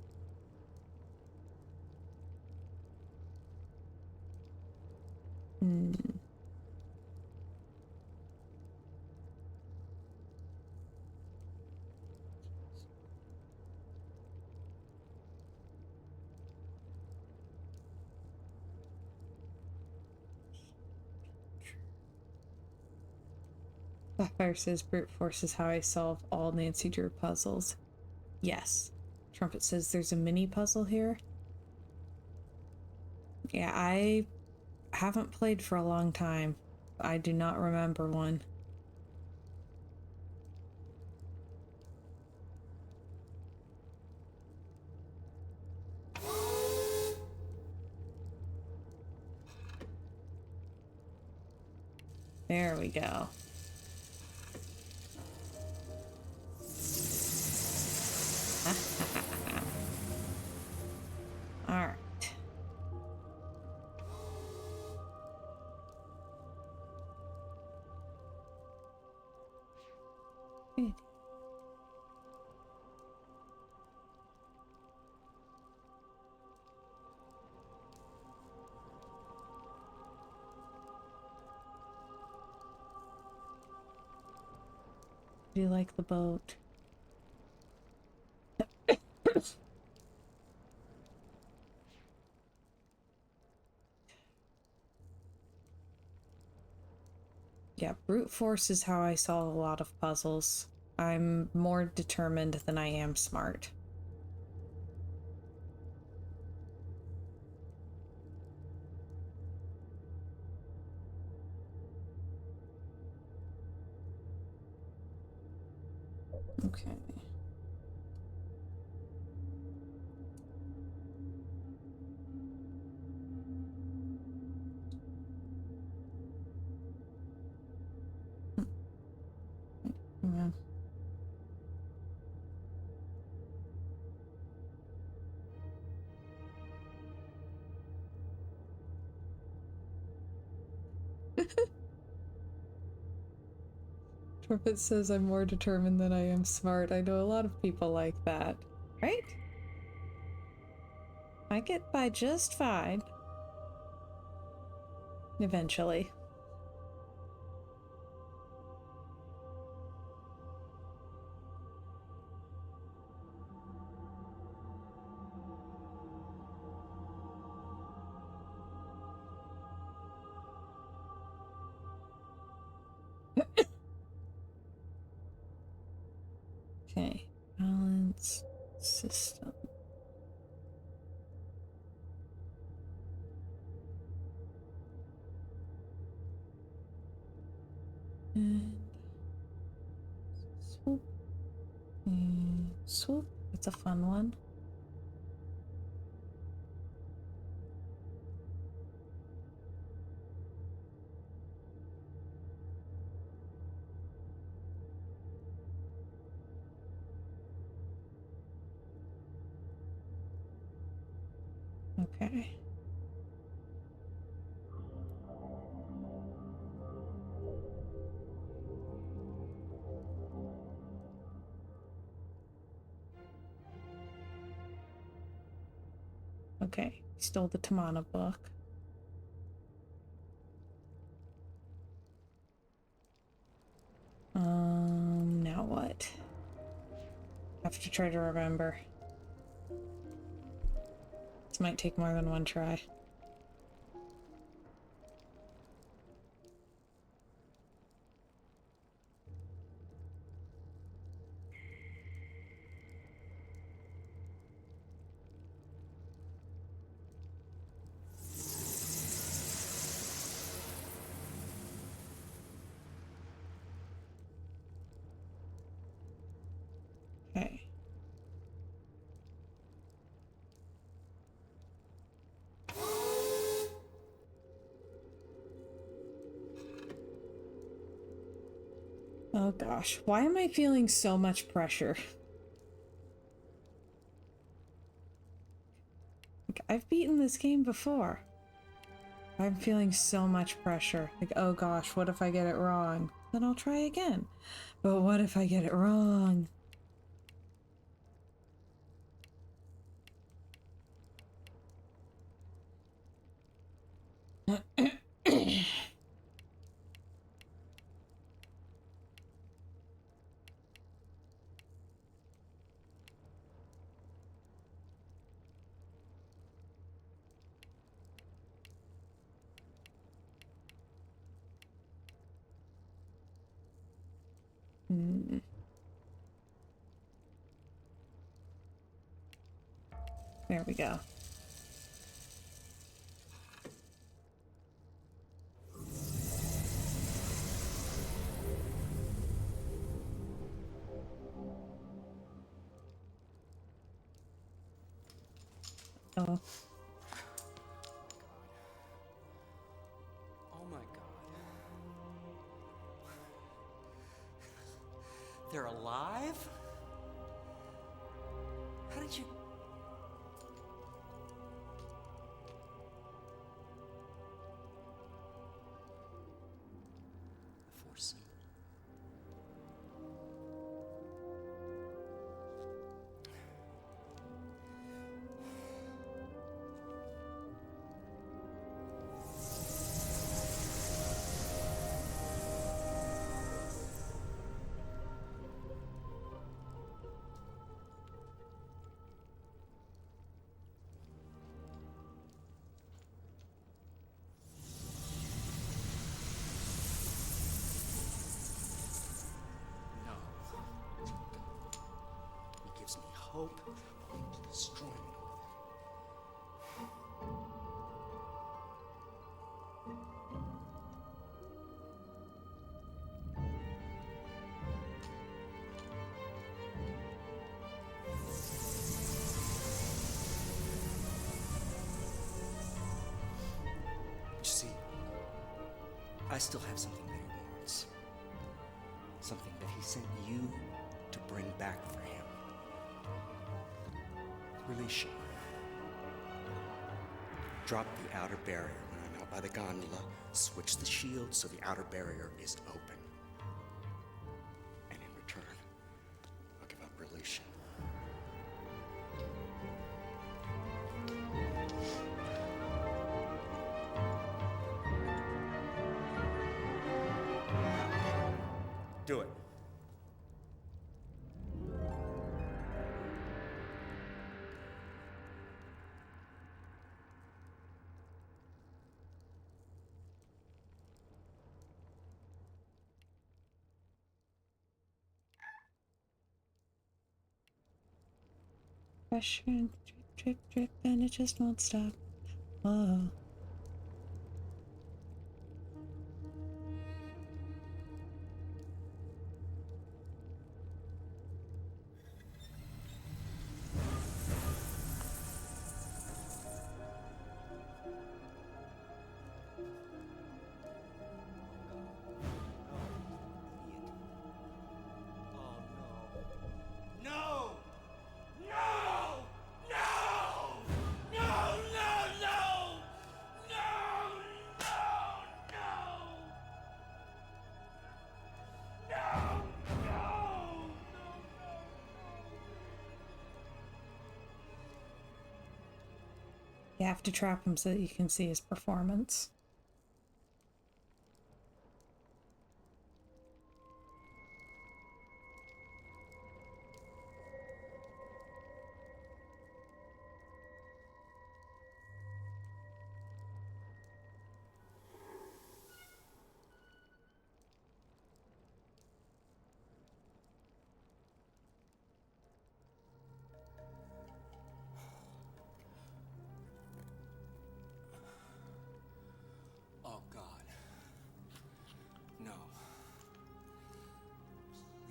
Sapphire says brute force is how I solve all Nancy Drew puzzles. Yes. Trumpet says there's a mini puzzle here. Yeah, I haven't played for a long time. I do not remember one. There we go. All right. Good. Do you like the boat? Yeah, brute force is how I solve a lot of puzzles. I'm more determined than I am smart. Okay. Yeah. Trumpet says I'm more determined than I am smart. I know a lot of people like that. Right? I get by just fine. Eventually. Okay. Balance system. And swoop. And swoop. That's a fun one. Okay. Okay, stole the Tamana book. Now what? Have to try to remember. This might take more than one try. Okay. Oh gosh, why am I feeling so much pressure? Like, I've beaten this game before. I'm feeling so much pressure. Like, oh gosh, what if I get it wrong? Then I'll try again. But what if I get it wrong? There we go. Oh. Oh my God. They're alive? How did you... The Force symbol. No. It gives me hope to destroy me. You see, I still have something that he wants. Something that he sent you to bring back for him. Release him. Drop the outer barrier when I'm out by the gondola. Switch the shield so the outer barrier is open. And in return, I'll give up Release. Do it. Pressure and drip, drip, drip, and it just won't stop. Whoa. No! No! No! No! No! No! You have to trap him so that you can see his performance. Oh, God. No.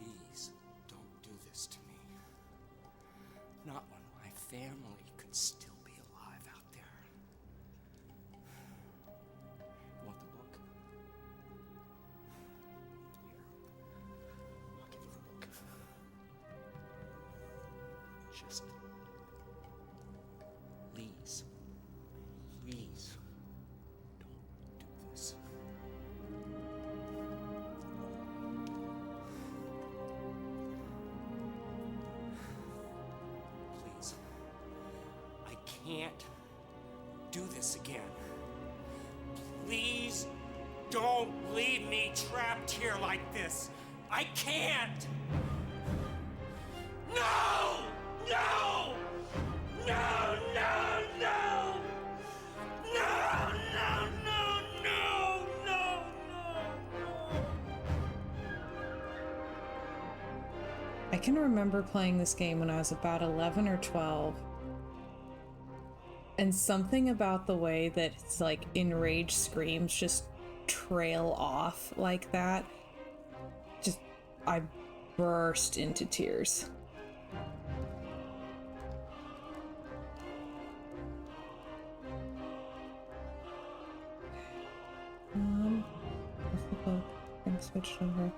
Please don't do this to me. Not when my family could still be alive out there. You want the book? Here. I'll give you the book. Just... please. Please. Don't do this. Please. I can't do this again. Please don't leave me trapped here like this. I can't. No! No! No, no, no! No, no, no, no, no, no, I can remember playing this game when I was about 11 or 12. And something about the way that it's like enraged screams just trail off like that. Just, I burst into tears. Where's the book? I'm switched over.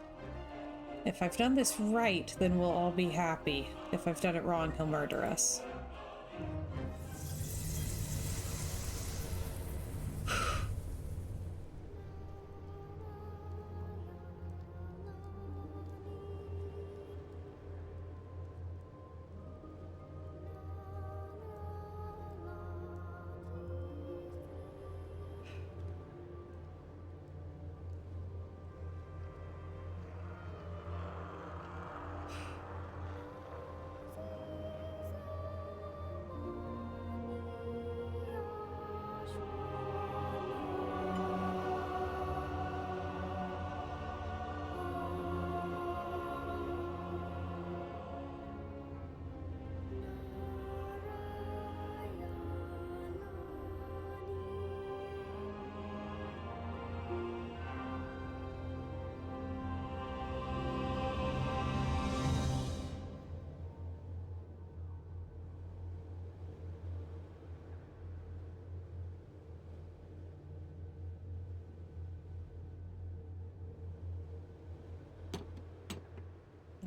If I've done this right, then we'll all be happy. If I've done it wrong, he'll murder us.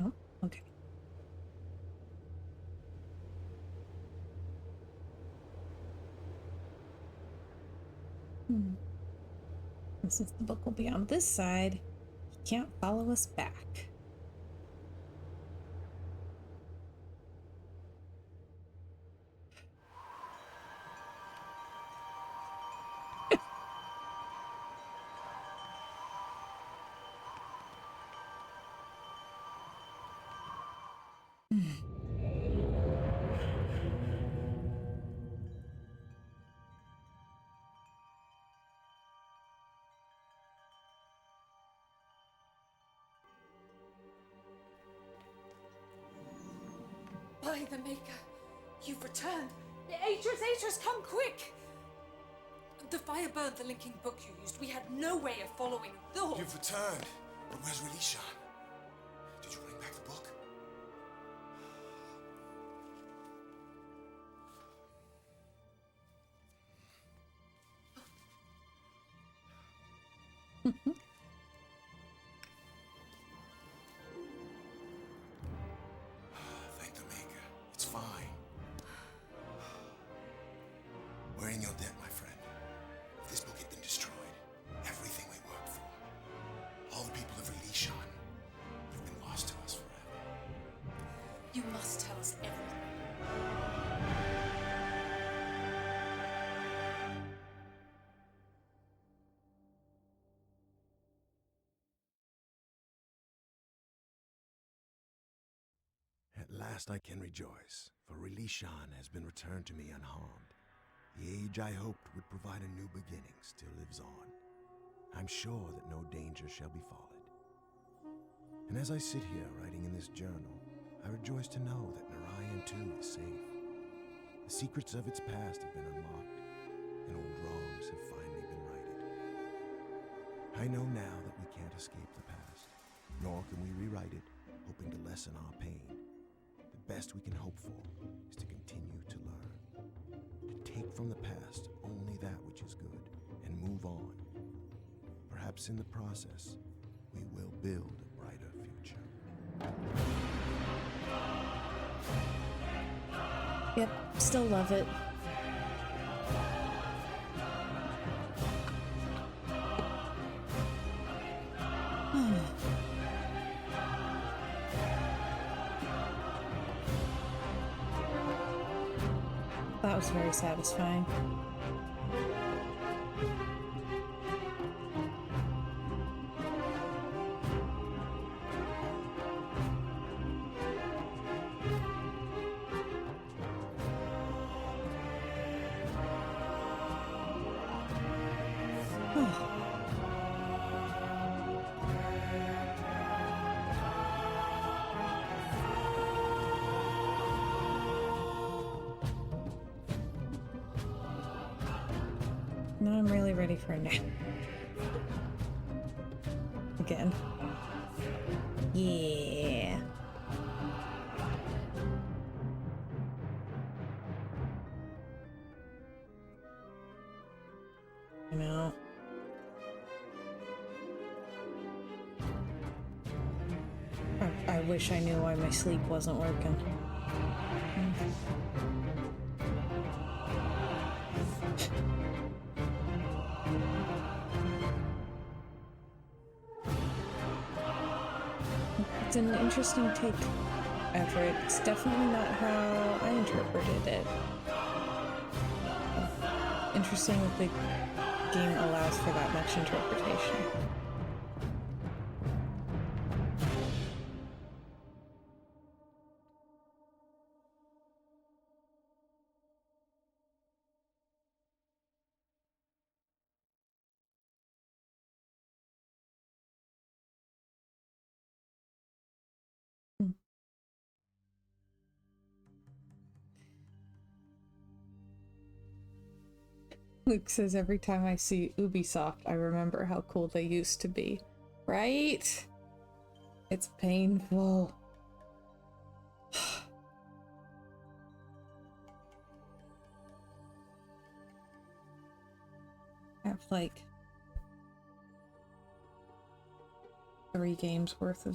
Oh, okay. And since the book will be on this side, he can't follow us back. By the Maker, you've returned. Atris, come quick! The fire burned the linking book you used. We had no way of following the... You've returned. But where's Relishan? Did you bring back the book? Thank the Maker. It's fine. We're in your debt, my friend. If this book had been destroyed, everything we worked for, all the people of Relishan, have been lost to us forever. You must tell us everything. last I can rejoice, for Relishan has been returned to me unharmed. The age I hoped would provide a new beginning still lives on. I'm sure that no danger shall befall it. And as I sit here writing in this journal, I rejoice to know that Narayan too is safe. The secrets of its past have been unlocked, and old wrongs have finally been righted. I know now that we can't escape the past, nor can we rewrite it, hoping to lessen our pain. The best we can hope for is to continue to learn, to take from the past only that which is good, and move on. Perhaps in the process, we will build a brighter future. Yep, still love it. That was very satisfying. Now I'm really ready for a nap. Again. Yeah. I know. I wish I knew why my sleep wasn't working. It's an interesting take, Everett. It's definitely not how I interpreted it. Interesting that the game allows for that much interpretation. Luke says, every time I see Ubisoft, I remember how cool they used to be. Right? It's painful. I have like 4 games worth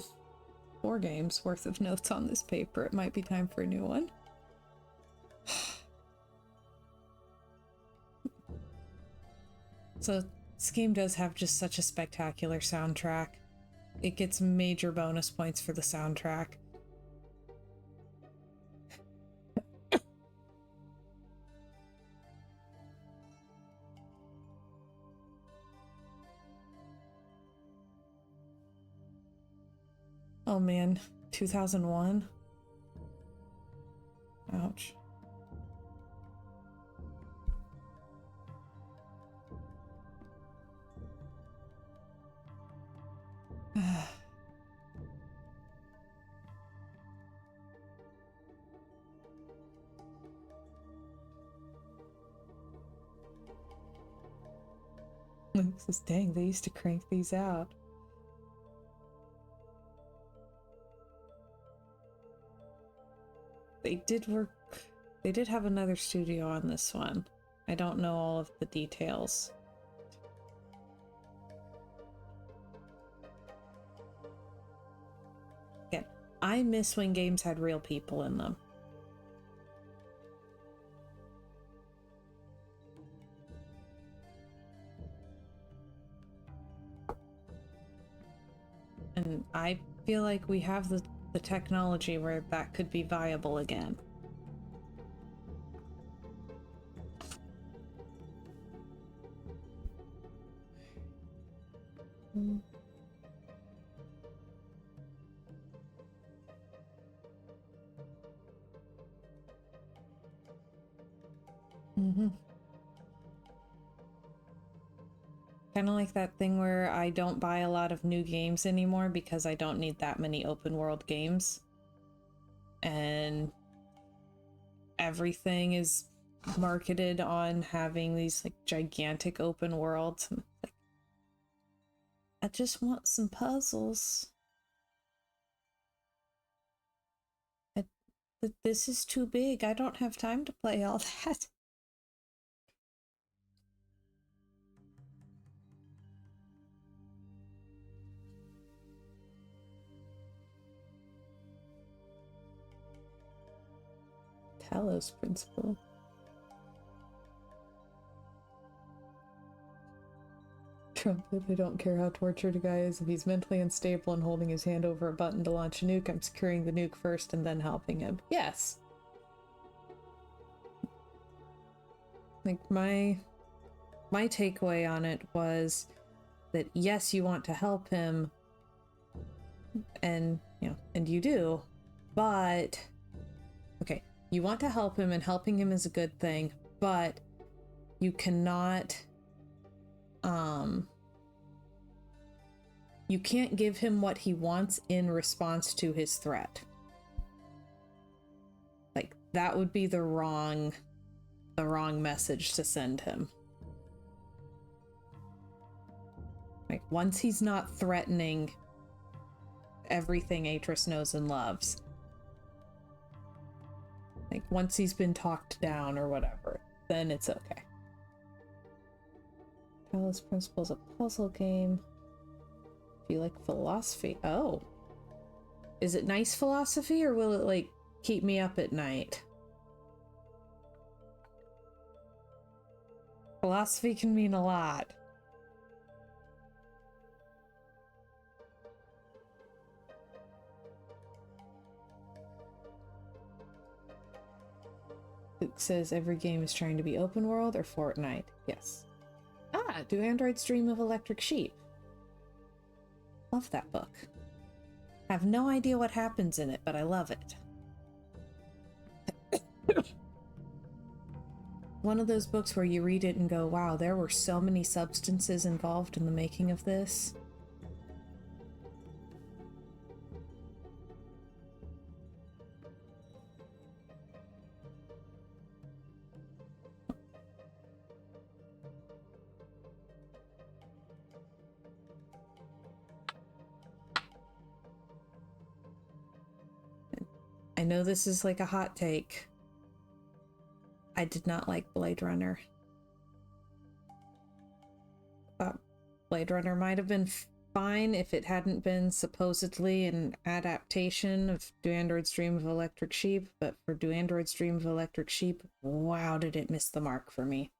of notes on this paper. It might be time for a new one. So this game does have just such a spectacular soundtrack. It gets major bonus points for the soundtrack. Oh man, 2001? Ouch. Luke says, dang, they used to crank these out. They did have another studio on this one. I don't know all of the details. Yeah, I miss when games had real people in them. And I feel like we have the technology where that could be viable again. Mm-hmm. Kind of like that thing where I don't buy a lot of new games anymore because I don't need that many open world games. And everything is marketed on having these like gigantic open worlds. Like, I just want some puzzles. This is too big. I don't have time to play all that. Talos principle. Trumpet, I don't care how tortured a guy is. If he's mentally unstable and holding his hand over a button to launch a nuke, I'm securing the nuke first and then helping him. Yes. Like, my takeaway on it was that yes, you want to help him, and and you do, but okay, you want to help him and helping him is a good thing, but you cannot you can't give him what he wants in response to his threat. Like, that would be the wrong message to send him. Like, once he's not threatening everything Atris knows and loves, like, once he's been talked down or whatever, then it's okay. Talos Principle is a puzzle game. Do you like philosophy? Oh. Is it nice philosophy, or will it, like, keep me up at night? Philosophy can mean a lot. Luke says every game is trying to be open world or Fortnite. Yes. Ah, Do Androids Dream of Electric Sheep? Love that book. I have no idea what happens in it, but I love it. One of those books where you read it and go, wow, there were so many substances involved in the making of this. I know this is like a hot take. I did not like Blade Runner. Thought Blade Runner might have been fine if it hadn't been supposedly an adaptation of Do Androids Dream of Electric Sheep, but for Do Androids Dream of Electric Sheep, wow, did it miss the mark for me.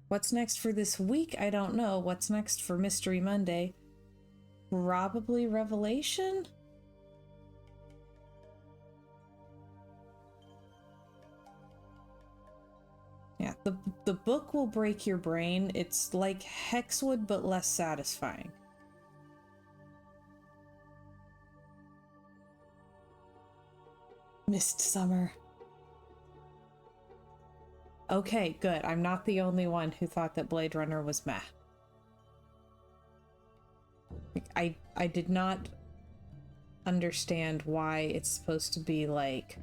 What's next for this week? I don't know. What's next for Mystery Monday? Probably Revelation? Yeah, the book will break your brain. It's like Hexwood, but less satisfying. Myst Summer. Okay, good. I'm not the only one who thought that Blade Runner was meh. I did not understand why it's supposed to be like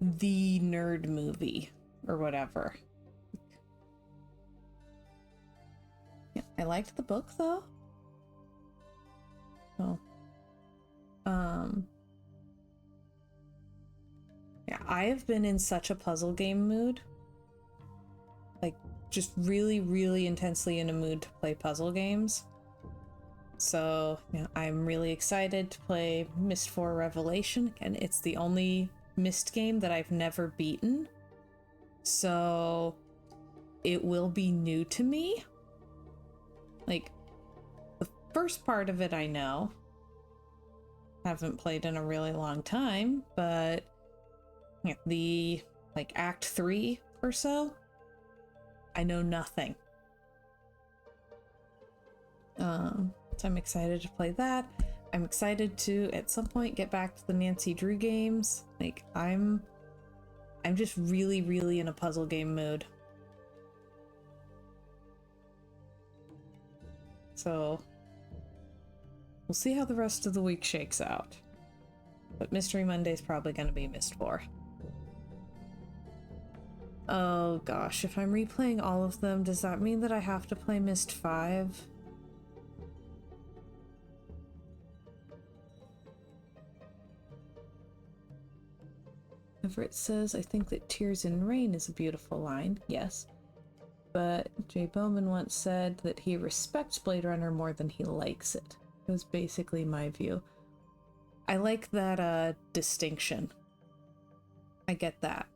the nerd movie or whatever. Yeah, I liked the book though. Oh. Yeah, I have been in such a puzzle game mood. Like, just really, really intensely in a mood to play puzzle games. So, yeah, I'm really excited to play Myst 4 Revelation. And it's the only Myst game that I've never beaten. So, it will be new to me. Like, the first part of it I know. Haven't played in a really long time, but yeah, the like Act 3 or so, I know nothing. So I'm excited to play that. I'm excited to, at some point, get back to the Nancy Drew games. Like, I'm just really, really in a puzzle game mood. So, we'll see how the rest of the week shakes out. But Mystery Monday's probably going to be Myst 4. Oh gosh, if I'm replaying all of them, does that mean that I have to play Myst 5? Everett says, I think that Tears in Rain is a beautiful line. Yes. But Jay Bowman once said that he respects Blade Runner more than he likes it. It was basically my view. I like that distinction. I get that.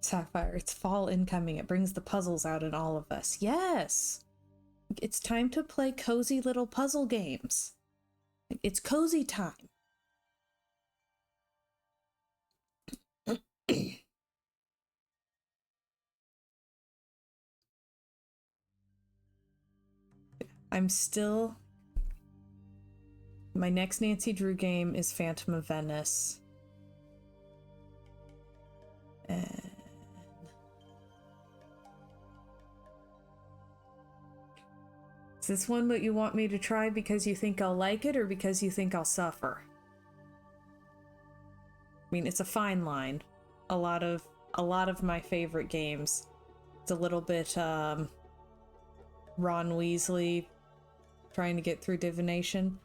Sapphire, it's fall incoming. It brings the puzzles out in all of us. Yes! It's time to play cozy little puzzle games. It's cozy time. I'm still... My next Nancy Drew game is Phantom of Venice. And... Is this one what you want me to try because you think I'll like it or because you think I'll suffer? I mean, it's a fine line. A lot of my favorite games. It's a little bit Ron Weasley trying to get through divination.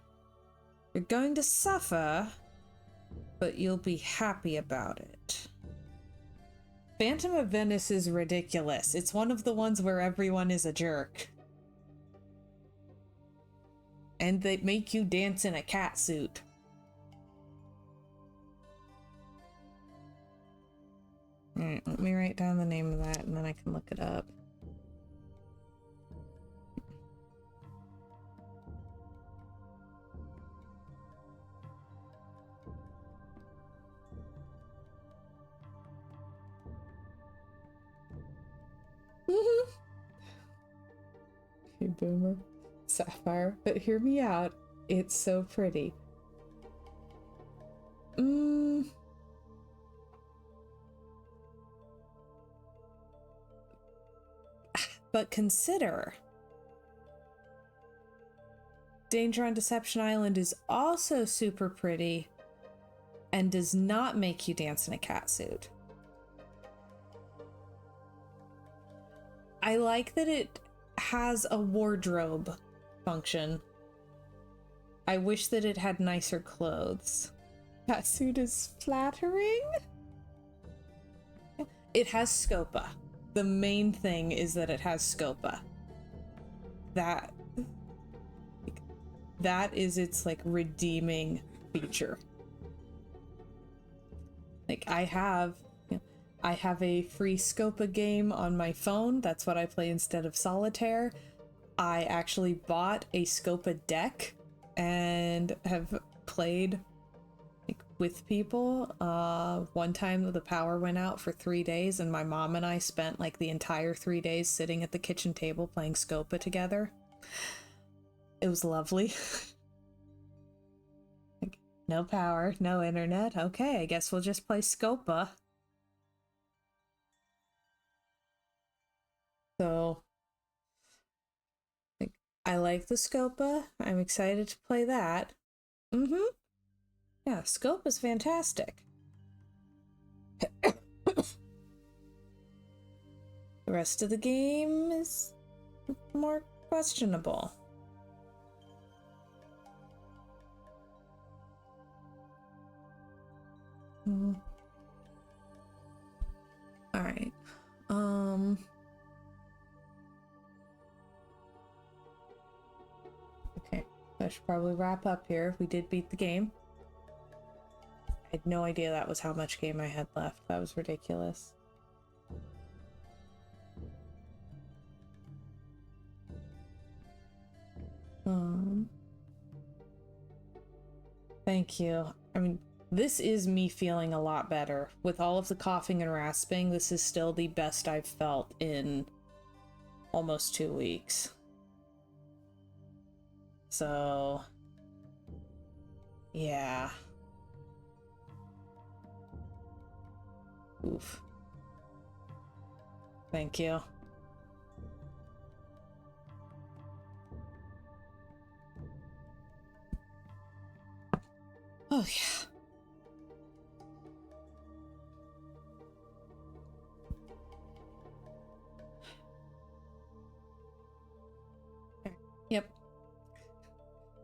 You're going to suffer, but you'll be happy about it. Phantom of Venice is ridiculous. It's one of the ones where everyone is a jerk. And they make you dance in a cat suit. Alright, let me write down the name of that and then I can look it up. Hey, Boomer. Sapphire, but hear me out. It's so pretty. But consider, Danger on Deception Island is also super pretty and does not make you dance in a catsuit. I like that it has a wardrobe function. I wish that it had nicer clothes. Catsuit is flattering. It has scopa. The main thing is that it has scopa. That is its like redeeming feature. Like I have a free scopa game on my phone. That's what I play instead of solitaire. I actually bought a scopa deck and have played like with people. One time the power went out for 3 days and my mom and I spent like the entire 3 days sitting at the kitchen table playing scopa together. It was lovely. Like, no power, no internet. Okay, I guess we'll just play scopa. So, like, I like the scopa. I'm excited to play that. Yeah, scopa's fantastic. The rest of the game is more questionable. All right. Okay, I should probably wrap up here. We did beat the game. I had no idea that was how much game I had left. That was ridiculous. Thank you. I mean, this is me feeling a lot better. With all of the coughing and rasping, this is still the best I've felt in almost 2 weeks. So, yeah. Oof. Thank you. Oh, yeah. Yep.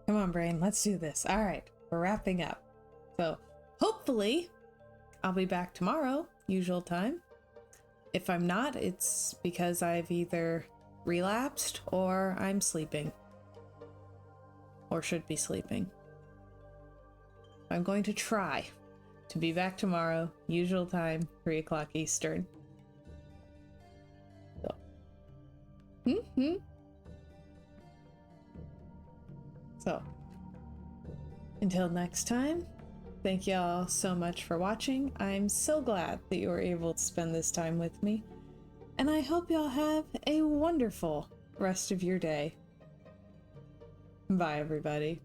Come on, brain. Let's do this. All right. We're wrapping up. So, hopefully, I'll be back tomorrow, usual time. If I'm not, it's because I've either relapsed or I'm sleeping. Or should be sleeping. I'm going to try to be back tomorrow, usual time, 3 o'clock Eastern. So. So, until next time, thank y'all so much for watching. I'm so glad that you were able to spend this time with me, and I hope y'all have a wonderful rest of your day. Bye, everybody.